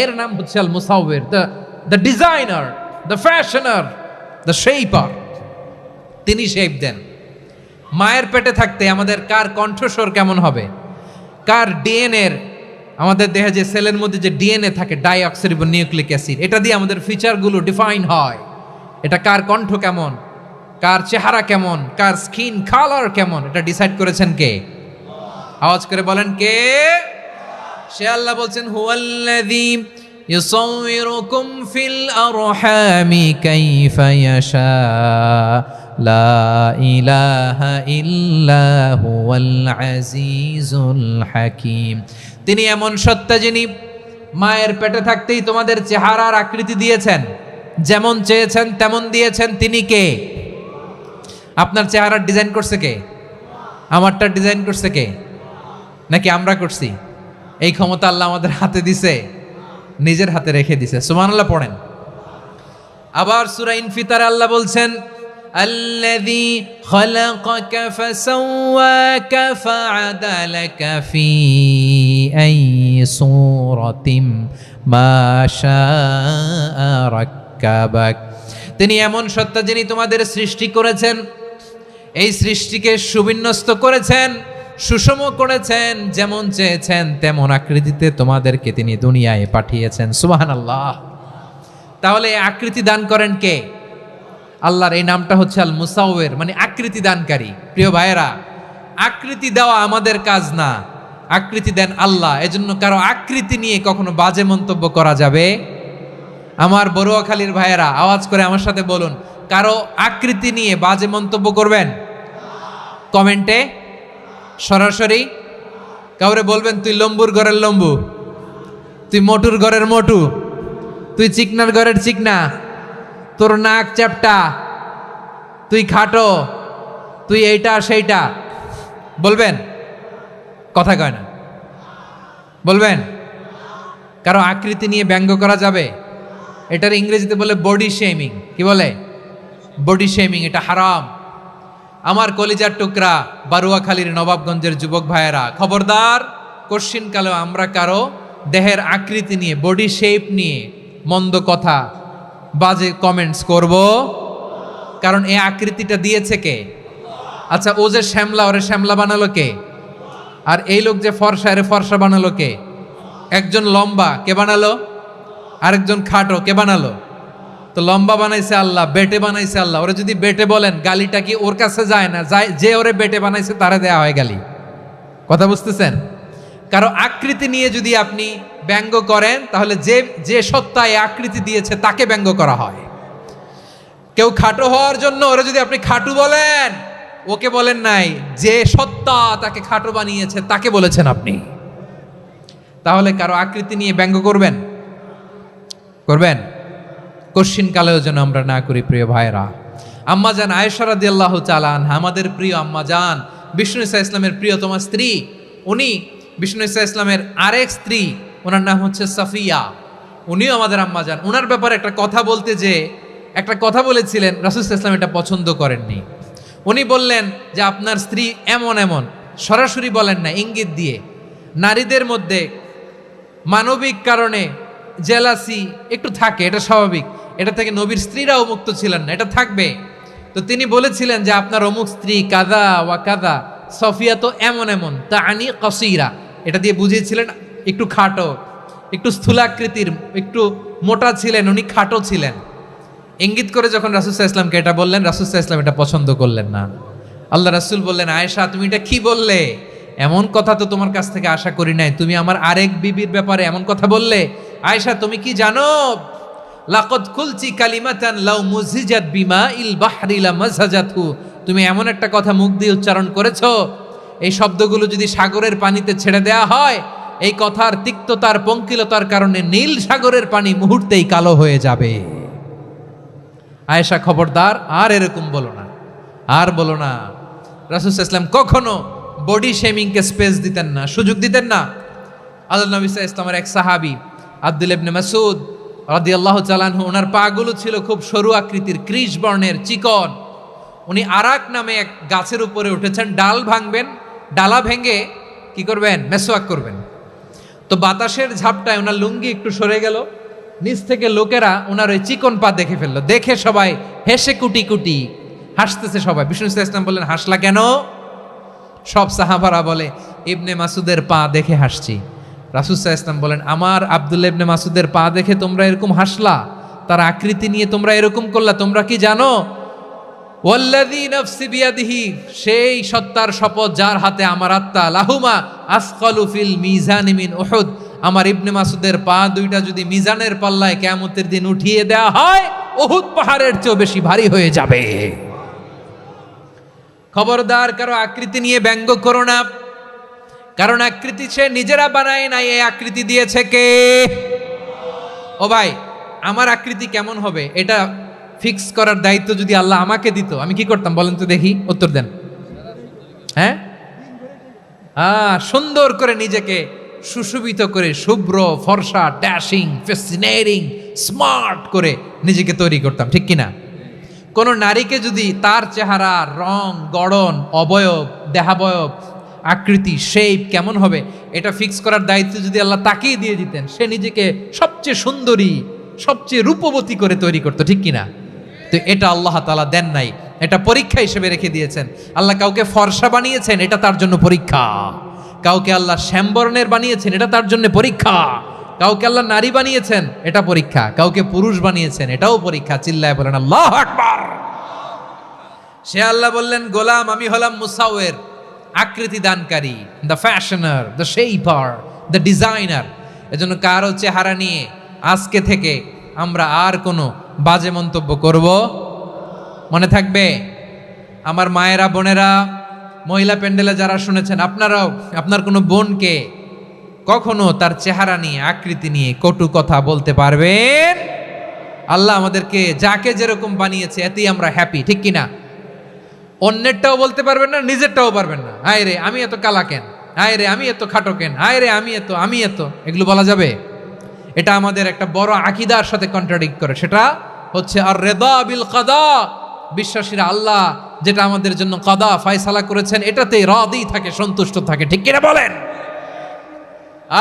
এর নাম হচ্ছে আল মুসাউবির, the designer, the fashioner, the shaper. তিনি শেপ দেন। মায়ের পেটে থাকতে আমাদের কার কণ্ঠস্বর কেমন হবে, কার ডিএনএর, আমাদের দেহে যে সেলের মধ্যে যে ডিএনএ থাকে ডাইঅক্সিরিবো নিউক্লিক অ্যাসিড, এটা দিয়ে আমাদের ফিচারগুলো ডিফাইন হয়। এটা কার কণ্ঠ কেমন, কার চেহারা কেমন, কার স্কিন কালার কেমন, এটা ডিসাইড করেছেন কে? আওয়াজ করে বলেন কে? সে আল্লাহ বলছেন হুয়াল্লাযী ইউসাউইরুকুম ফিল আরহামি কাইফা ইয়াশা লা ইলাহা ইল্লা হুয়াল আজিজুল হাকীম। তিনি এমন সত্তা যিনি মায়ের পেটে থাকতেই তোমাদের চেহারার আকৃতি দিয়েছেন, যেমন চেয়েছেন তেমন দিয়েছেন। তিনি কে? আপনার চেহারার ডিজাইন করছে কে? আমারটা ডিজাইন করছে কে? নাকি আমরা করছি? এই ক্ষমতা আল্লাহ আমাদের হাতে দিছে, নিজের হাতে রেখে দিছে। সুবহানাল্লাহ পড়েন। আবার সূরা ইনফিতারে আল্লাহ বলছেন আল্লাযী খালাকাকা ফাসাওয়াকা ফাআদালাকা ফি আইয়ি সূরাতিন মা শাআ রাক্কাবাক। তিনি এমন সত্তা যিনি তোমাদের সৃষ্টি করেছেন, এই সৃষ্টিকে সুবিন্যস্ত করেছেন, সুষম করেছেন, যেমন চেয়েছেন তেমন আকৃতিতে তোমাদেরকে তিনি দুনিয়ায় পাঠিয়েছেন। সুবহানাল্লাহ। তাহলে এই আকৃতি দান করেন কে? আল্লাহর এই নামটা হচ্ছে আল মুসাওয়ির, মানে আকৃতি দানকারী। প্রিয় ভাইয়েরা, আকৃতি দেওয়া আমাদের কাজ না, আকৃতি দেন আল্লাহ। এজন্য কারো আকৃতি নিয়ে কখনো বাজে মন্তব্য করা যাবে? আমার বড়ুয়াখালীর ভাইয়েরা আওয়াজ করে আমার সাথে বলুন, কারো আকৃতি নিয়ে বাজে মন্তব্য করবেন? কমেন্টে সরাসরি কাউরে বলবেন তুই লম্বুর ঘরের লম্বু, তুই মোটুর ঘরের মোটু, তুই চিকনার ঘরের চিকনা, তোর নাক চ্যাপটা, তুই খাটো, তুই এইটা সেইটা বলবেন? কথা কয় না, বলবেন? কারো আকৃতি নিয়ে ব্যঙ্গ করা যাবে? এটার ইংরেজিতে বলে বডি শেমিং। কি বলে? Body shaming. এটা হারাম। আমার কলিজার টুকরা বারুয়াখালীর নবাবগঞ্জের যুবক ভাইয়েরা, খবরদার, কোশ্চিনকালেও আমরা কারো দেহের আকৃতি নিয়ে, বডি শেপ নিয়ে মন্দ কথা, বাজে কমেন্টস করব? কারণ এই আকৃতিটা দিয়েছে কে? আচ্ছা, ও যে শ্যামলা, ওরে শ্যামলা বানালো কে? আর এই লোক যে ফর্সা, এরে ফর্সা বানালো কে? একজন লম্বা, কে বানালো? আরেকজন খাটো, কে বানালো? তো লম্বা বানাইছে আল্লাহ, বেটে বানাইছে আল্লাহ। ওরা যদি বেটে বলেন, গালিটা কি ওর কাছে যায় না? যায়, যে ওরে বেটে বানাইছে তারে দেয়া হয় গালি। কথা বুঝতেছেন? কারো আকৃতি নিয়ে যদি আপনি ব্যঙ্গ করেন, তাহলে যে সত্তা এই আকৃতি দিয়েছে তাকে ব্যঙ্গ করা হয়। কেউ খাটো হওয়ার জন্য ওরা যদি আপনি খাটু বলেন, ওকে বলেন নাই, যে সত্তা তাকে খাটো বানিয়েছে তাকে বলেছেন আপনি। তাহলে কারো আকৃতি নিয়ে ব্যঙ্গ করবেন? করবেন? কোশ্চিন কালেও যেন আমরা না করি। প্রিয় ভাইরা, আম্মাজান আয়েশা রাদিয়াল্লাহু তাআলা আনহা, আমাদের প্রিয় আম্মাজান, বিষ্ণু ইসা ইসলামের প্রিয়তমা স্ত্রী, উনি বিষ্ণু ইসা ইসলামের আরেক স্ত্রী, ওনার নাম হচ্ছে সাফিয়া, উনিও আমাদের আম্মাজান। ওনার ব্যাপারে একটা কথা বলতে যে একটা কথা বলেছিলেন, রাসূল সাল্লাল্লাহু আলাইহি ওয়াসাল্লাম এটা পছন্দ করেননি। উনি বললেন যে আপনার স্ত্রী এমন এমন, সরাসরি বলেন না, ইঙ্গিত দিয়ে। নারীদের মধ্যে মানবিক কারণে জেলাসি একটু থাকে, এটা স্বাভাবিক। এটা থেকে নবীর স্ত্রীরাও মুক্ত ছিলেন না, এটা থাকবে। তো তিনি বলেছিলেন যে আপনার অমুক স্ত্রী কাদা ওয়া কাদা, সফিয়া তো এমন এমন, তাআনি কাসীরা, এটা দিয়ে বুঝিয়েছিলেন একটু খাটো, একটু স্থূলাকৃতির, একটু মোটা ছিলেন, উনি খাটো ছিলেন। ইঙ্গিত করে যখন রাসূল সাল্লাল্লাহু আলাইহি ওয়াসাল্লামকে এটা বললেন, রাসূল সাল্লাল্লাহু আলাইহি ওয়াসাল্লাম এটা পছন্দ করলেন না। আল্লাহ রাসূল বললেন, আয়েশা তুমি এটা কি বললে? এমন কথা তো তোমার কাছ থেকে আশা করি নাই, তুমি আমার আরেক বিবির ব্যাপারে এমন কথা বললে। আয়েশা, তুমি কি জানো, লাকাদ কুলতি কালিমাতান লাউ মুজিজাত বিমাইল বাহরি লামাজাজাতহু, তুমি এমন একটা কথা মুখ দিয়ে উচ্চারণ করেছো, এই শব্দগুলো যদি সাগরের পানিতে ছেড়ে দেয়া হয়, এই কথার তিক্ততার, পঙ্কিলতার কারণে নীল সাগরের পানি মুহূর্তেই কালো হয়ে যাবে। আয়েশা, খবরদার, আর এরকম বলো না, আর বলো না। রাসূল সাল্লাল্লাহু আলাইহি ওয়াসাল্লাম কখনো বডি শেমিংকে স্পেস দিতেন না, সুযোগ দিতেন না। আল্লাহ নবী সাল্লাল্লাহু আলাইহি ওয়াসাল্লামের এক সাহাবী আব্দুল্লাহ ইবনে মাসউদ রাদিয়াল্লাহু তাআলা আনহু, ওনার পাগুলো ছিল খুব সরু আকৃতির, কৃশ বর্ণের, চিকন। উনি আরাক নামে এক গাছের উপরে উঠেছেন, ডাল ভাঙবেন, ডালা ভেঙে কি করবেন? মেসওয়াক করবেন। তো বাতাসের ঝাপটায় ওনার লুঙ্গি একটু সরে গেল, নিচ থেকে লোকেরা ওনার ওই চিকন পা দেখে ফেললো। দেখে সবাই হেসে কুটি কুটি হাসতেছে সবাই। বিষ্ণু ইসলাম বললেন, হাসলা কেন? সব সাহাবারা বলে, ইবনে মাসুদের পা দেখে হাসছি। রাসূল সাল্লাল্লাহু আলাইহি ওয়াসাল্লাম বলেন, আমার আব্দুল্লাহ ইবনে মাসুদের পা দেখে তোমরা এরকম হাসলা, তার আকৃতি নিয়ে তোমরা এরকম করলা, তোমরা কি জানো? ওয়াল্লাযী নাফসি বিয়াদিহি, সেই সত্তার শপথ যার হাতে আমার আত্মা, লাহুমা আসকালু ফিল মিজানি মিন উহুদ, আমার ইবনে মাসুদের পা দুইটা যদি মিজানের পাল্লায় কিয়ামতের দিন উঠিয়ে দেওয়া হয়, উহুদ পাহাড়ের চেয়েও বেশি ভারী হয়ে যাবে। খবরদার কারো আকৃতি নিয়ে ব্যঙ্গ করো না, কারণ আকৃতি সে নিজেরা বানায় নাই, এই আকৃতি দিয়েছে কে? ও ভাই, আমার আকৃতি কেমন হবে এটা ফিক্স করার দায়িত্ব যদি আল্লাহ আমাকে দিত, আমি কি করতাম বলেন তো দেখি, উত্তর দেন। হ্যাঁ, সুন্দর করে নিজেকে সুশোভিত করে, শুভ্র ফর্সা, ড্যাশিং, ফ্যাসিনেটিং, স্মার্ট করে নিজেকে তৈরি করতাম, ঠিক কিনা? কোন নারীকে যদি তার চেহারা, রং, গড়ন, অবয়ব, দেহাবয়ব, আকৃতি, শেপ কেমন হবে এটা ফিক্স করার দায়িত্ব যদি আল্লাহ তাকেই দিয়ে দিতেন, সে নিজেকে সবচেয়ে সুন্দরী, সবচেয়ে রূপবতী করে তৈরি করতো, ঠিক কিনা? তো এটা আল্লাহ তাআলা দেন নাই, এটা পরীক্ষা হিসেবে রেখে দিয়েছেন। আল্লাহ কাউকে ফর্সা বানিয়েছেন, এটা তার জন্য পরীক্ষা। কাউকে আল্লাহ শ্যামবর্ণের বানিয়েছেন, এটা তার জন্য পরীক্ষা। কাউকে আল্লাহ নারী বানিয়েছেন, এটা পরীক্ষা। কাউকে পুরুষ বানিয়েছেন, এটাও পরীক্ষা। চিল্লায় বলেন আল্লাহু আকবার। সে আল্লাহ বললেন, গোলাম আমি হলাম মুসাওয়ের, আকৃতি দানকারী, the fashioner, the shaper, the designer. এজন্য কারো চেহারা নিয়ে আজকে থেকে আমরা আর কোনো বাজে মন্তব্য করব মনে থাকবে। আমার মায়েরা, বোনেরা, মহিলা প্যান্ডেলে যারা শুনেছেন, আপনারাও আপনার কোনো বোনকে কখনো তার চেহারা নিয়ে, আকৃতি নিয়ে কটু কথা বলতে পারবেন? আল্লাহ আমাদেরকে যাকে যেরকম বানিয়েছে এতেই আমরা হ্যাপি, ঠিক কিনা? অন্যেরটাও বলতে পারবেন না, নিজেরটাও পারবেন না। হায় রে আমি এত কালা কেন, হায় রে আমি এত খাটো কেন, হায় রে আমি এত, এগুলো বলা যাবে? এটা আমাদের একটা বড় আকীদার সাথে কন্ট্রাডিক্ট করে। সেটা হচ্ছে আর রিদা বিল কাদা, বিশ্বাসীরা আল্লাহ যেটা আমাদের জন্য কাদা ফয়সালা করেছেন এটাতেই রাদি থাকে, সন্তুষ্ট থাকে, ঠিক কিনা বলেন?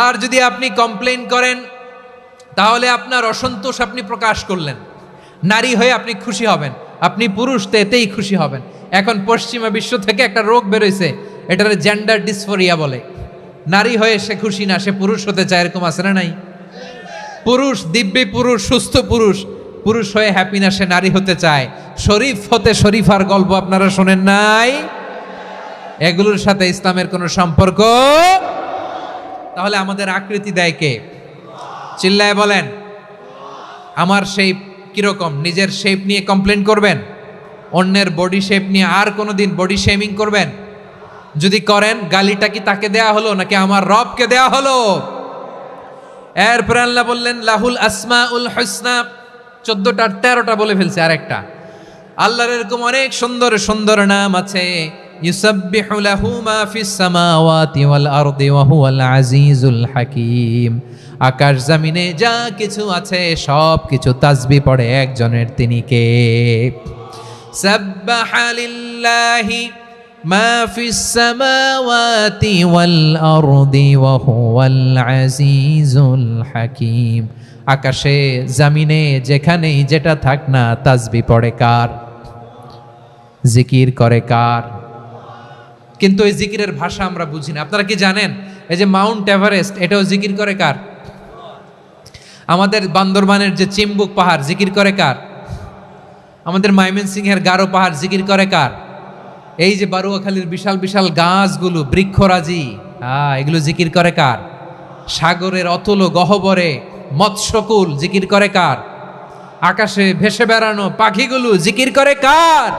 আর যদি আপনি কমপ্লেইন করেন তাহলে আপনার অসন্তোষ আপনি প্রকাশ করলেন। নারী হয়ে আপনি খুশি হবেন, আপনি পুরুষ তো এতেই খুশি হবেন। এখন পশ্চিমা বিশ্ব থেকে একটা রোগ বেরোইছে, এটার জেন্ডার ডিসফোরিয়া বলে। নারী হয়ে সে খুশি না, সে পুরুষ হতে চায়, এরকম আছে না নাই? পুরুষ, দিব্যি পুরুষ, সুস্থ পুরুষ, পুরুষ হয়ে হ্যাপি না, সে নারী হতে চায়। শরীফ হতে শরীফার গল্প আপনারা শোনেন নাই? এগুলোর সাথে ইসলামের কোনো সম্পর্ক? তাহলে আমাদের আকৃতি দেয় কে? চিল্লায় বলেন। আমার শেপ কিরকম, নিজের শেপ নিয়ে কমপ্লেন করবেন? অন্যের বডি শেপ নিয়ে আর কোনোদিন বডি শেমিং করবেন? যদি করেন, গালিটা কি তাকে দেয়া হলো নাকি আমার রবকে দেয়া হলো? এরপর আল্লাহ বললেন লাহুল আসমাউল হুসনা, 14টা 13টা বলে ফেলছে, আরেকটা। আল্লাহর এরকম অনেক সুন্দর সুন্দর নাম আছে। ইউসাব্বিহু লাহু মা ফিস সামাওয়াতি ওয়াল আরদি ওয়া হুয়াল আজিজুল হাকীম। আকাশ জমিনে যা কিছু আছে সব কিছু তাসবিহ পড়ে একজনের, তিনি কে? সাব্বাহা লিল্লাহি মা ফিস সামাওয়াতি ওয়াল আরদি ওয়া হুয়াল আজিজুল হাকীম। আকাশে জমিনে যেখানেই যেটা থাক না, তাসবিহ পড়ে কার? জিকির করে কার? কিন্তু এই জিকিরের ভাষা আমরা বুঝি না। আপনারা কি জানেন এই যে মাউন্ট এভারেস্ট, এটাও জিকির করে কার? আমাদের বান্দরবানের যে চিম্বুক পাহাড়, জিকির করে কার? আমাদের ময়মনসিংহের গারো পাহাড়, জিকির করে কার? এই যে বারুয়াখালীর বিশাল বিশাল গাছগুলো, বৃক্ষরাজি, এগুলো জিকির করে কার? সাগরের অতল গহ্বরে মৎস্যকুল, জিকির করে কার? আকাশে ভেসে বেড়ানো পাখিগুলো, জিকির করে কার?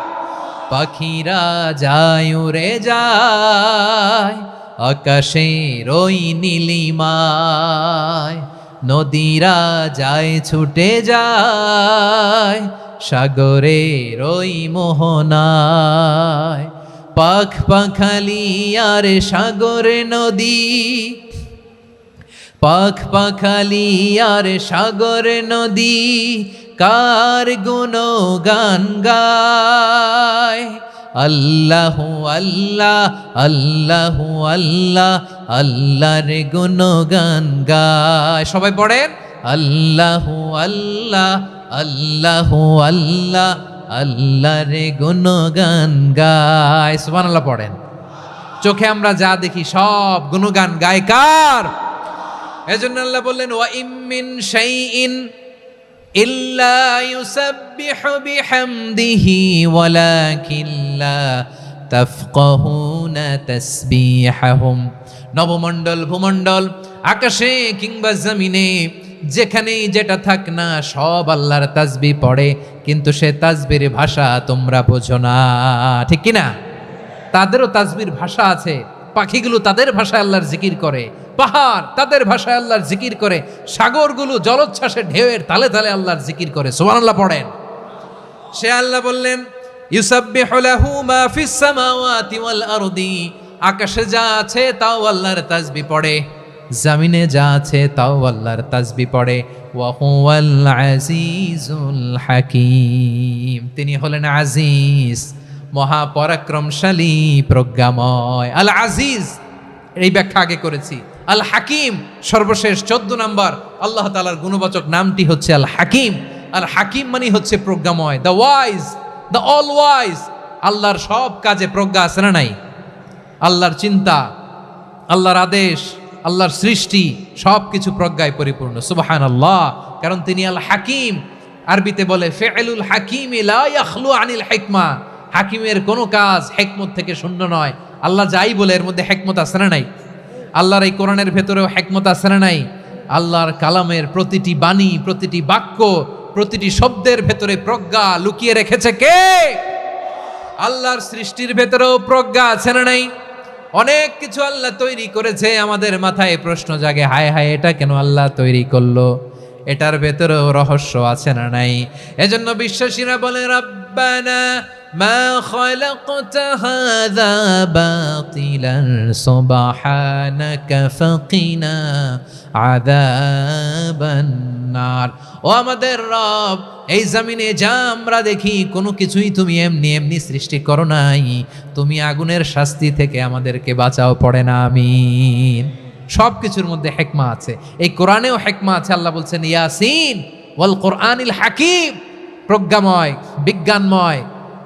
পাখিরা যায় উড়ে যায় আকাশের ওই নীলিমায়, নদীরা যায় ছুটে যায় সাগরের ওই মোহনায়। পাখ পাখালি আর সাগরে নদী, পাখ পাখালি আর সাগরে নদী, কার গুণগান গায়। আল্লাহু আল্লাহ আল্লাহু আল্লাহ, আল্লাহর গুণগান গায়। সবাই পড়েন আল্লাহু আল্লাহ আল্লাহু আল্লাহ, আল্লাহর গুণগান গায়। সুবহানাল্লাহ পড়েন। চোখে আমরা যা দেখি সব গুণগান গায় কার? এজন্য আল্লাহ বললেন ওয়া ইম মিন শাইইন ইল্লা ইউসাব্বিহু বিহামদিহি ওয়ালাকিন লা তাফকাহুনা তাসবিহাহুম। নবমণ্ডল ভূমণ্ডল আকাশে কিংবা জমিনে যেখানেই যেটা থাক না সব আল্লাহর তাসবিহ পড়ে, কিন্তু সে তাসবির ভাষা তোমরা বোঝো না, ঠিক কি না? তাদেরও তাসবির ভাষা আছে। পাখিগুলো তাদের ভাষায় আল্লাহর জিকির করে, পাহাড় তাদের ভাষায় আল্লাহর জিকির করে, সাগরগুলো জলোচ্ছ্বাসে ঢেউয়ের তালে তালে আল্লাহর জিকির করে। সুবহানাল্লাহ পড়েন। সে আল্লাহ বললেন ইউসাব্বিহু লাহু মা ফিস সামাওয়াতি ওয়াল আরদি, আকাশে যা আছে তাও আল্লাহর তাসবিহ পড়ে, জমিনে যা আছে তাও আল্লাহর তাসবিহ পড়ে। ওয়া হুয়াল আজিজুল হাকীম, তিনি হলেন আজিজ, মহাপরাক্রমশালী, প্রজ্ঞাময়। আল আজিজ এই ব্যাখ্যা আগে করেছি। আল হাকিম সর্বশেষ 14 নম্বর আল্লাহ তাআলার গুণবাচক নামটি হচ্ছে আল হাকিম। আল হাকিম মানে হচ্ছে প্রজ্ঞাময়, the wise, the all wise. আল্লাহর সব কাজে প্রজ্ঞা আছে না নাই? আল্লাহর চিন্তা, আল্লাহর আদেশ, আল্লাহর সৃষ্টি সব কিছু প্রজ্ঞায় পরিপূর্ণ। সুবহানাল্লাহ, কারণ তিনি আল হাকিম। আরবিতে বলে ফিআলুল হাকিম লা ইয়াখলু আনিল হিকমা, হাকিমের কোনো কাজ হিকমত থেকে শূন্য নয়। আল্লাহ যাই বলে এর মধ্যে হিকমত আছে না নাই? আল্লাহর এই কোরআনের ভেতরেও হিকমত আছে না নাই? আল্লাহর কালামের প্রতিটি বাণী, প্রতিটি বাক্য, প্রতিটি শব্দের ভেতরে প্রজ্ঞা লুকিয়ে রেখেছে কে? আল্লাহর সৃষ্টির ভেতরেও প্রজ্ঞা আছে না নাই? অনেক কিছু আল্লাহ তৈরি করেছে, আমাদের মাথায় প্রশ্ন জাগে, হায় হায় এটা কেন আল্লাহ তৈরি করলো? এটার ভেতরেও রহস্য আছে না নাই? এজন্য বিশ্বাসীরা বলে রব্বানা মা খালাকতা হাযা বাতিলান সুবহানাকা ফাকিনা আযাবান নার। ও আমাদের রব, এই জমিনে যা আমরা দেখি কোনো কিছুই তুমি এমনি এমনি সৃষ্টি করো নাই, তুমি আগুনের শাস্তি থেকে আমাদেরকে বাঁচাও, পড়ে না আমিন। সব কিছুর মধ্যে হিকমা আছে, এই কোরআনেও হিকমা আছে। আল্লাহ বলছেন ইয়াসিন ওয়াল কোরআনিল হাকিম, প্রজ্ঞাময়, বিজ্ঞানময়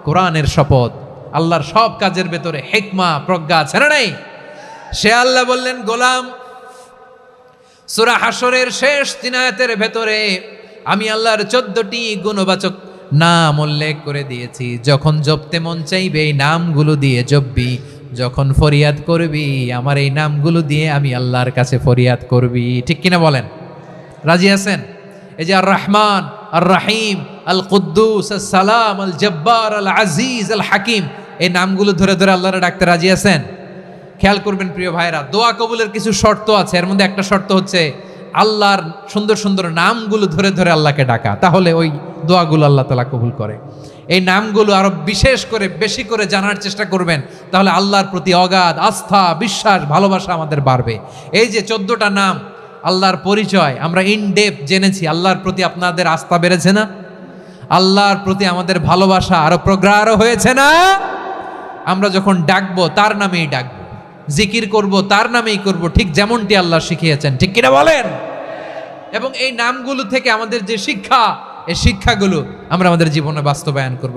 কোরআনের শপথ। আল্লাহর সব কাজের ভেতরে হিকমা, প্রজ্ঞা আছে না নাই? সে আল্লাহ বললেন গোলাম, সূরা হাশরের শেষ 3 আয়াতের ভেতরে আমি আল্লাহর 14টি গুণবাচক নাম উল্লেখ করে দিয়েছি। যখন জপতে মন চাইবে এই নামগুলো দিয়ে জপবি, যখন ফরিয়াদ করবি আমার এই নামগুলো দিয়ে আমি আল্লাহর কাছে ফরিয়াদ করবি। ঠিক কিনা বলেন? রাজি আছেন? এই যে আর রহমান, আর রাহিম, আল কুদ্দুস, আল সালাম, আল জব্বার, আল আজিজ, আল হাকিম, এই নামগুলো ধরে ধরে আল্লাহরে ডাকতে রাজি আছেন? খেয়াল করবেন প্রিয় ভাইরা, দোয়া কবুলের কিছু শর্ত আছে। এর মধ্যে একটা শর্ত হচ্ছে আল্লাহর সুন্দর সুন্দর নামগুলো ধরে ধরে আল্লাহকে ডাকা, তাহলে ওই দোয়াগুলো আল্লাহ তাআলা কবুল করে। এই নামগুলো আরো বিশেষ করে বেশি করে জানার চেষ্টা করবেন, তাহলে আল্লাহর প্রতি অগাধ আস্থা, বিশ্বাস, ভালোবাসা আমাদের বাড়বে। এই যে 14টা নাম আল্লাহর পরিচয় আমরা ইন ডেপথ জেনেছি, আল্লাহর প্রতি আপনাদের আস্থা বেড়েছে না? আল্লাহর প্রতি আমাদের ভালোবাসা আরো প্রগাঢ় হয়েছে না? আমরা যখন ডাকবো তার নামেই ডাকবো, জিকির করব তার নামেই করব, ঠিক যেমনটি আল্লাহ শিখিয়েছেন। ঠিক কিনা বলেন? এবং এই নামগুলো থেকে আমাদের যে শিক্ষা, এই শিক্ষাগুলো আমরা আমাদের জীবনে বাস্তবায়ন করব।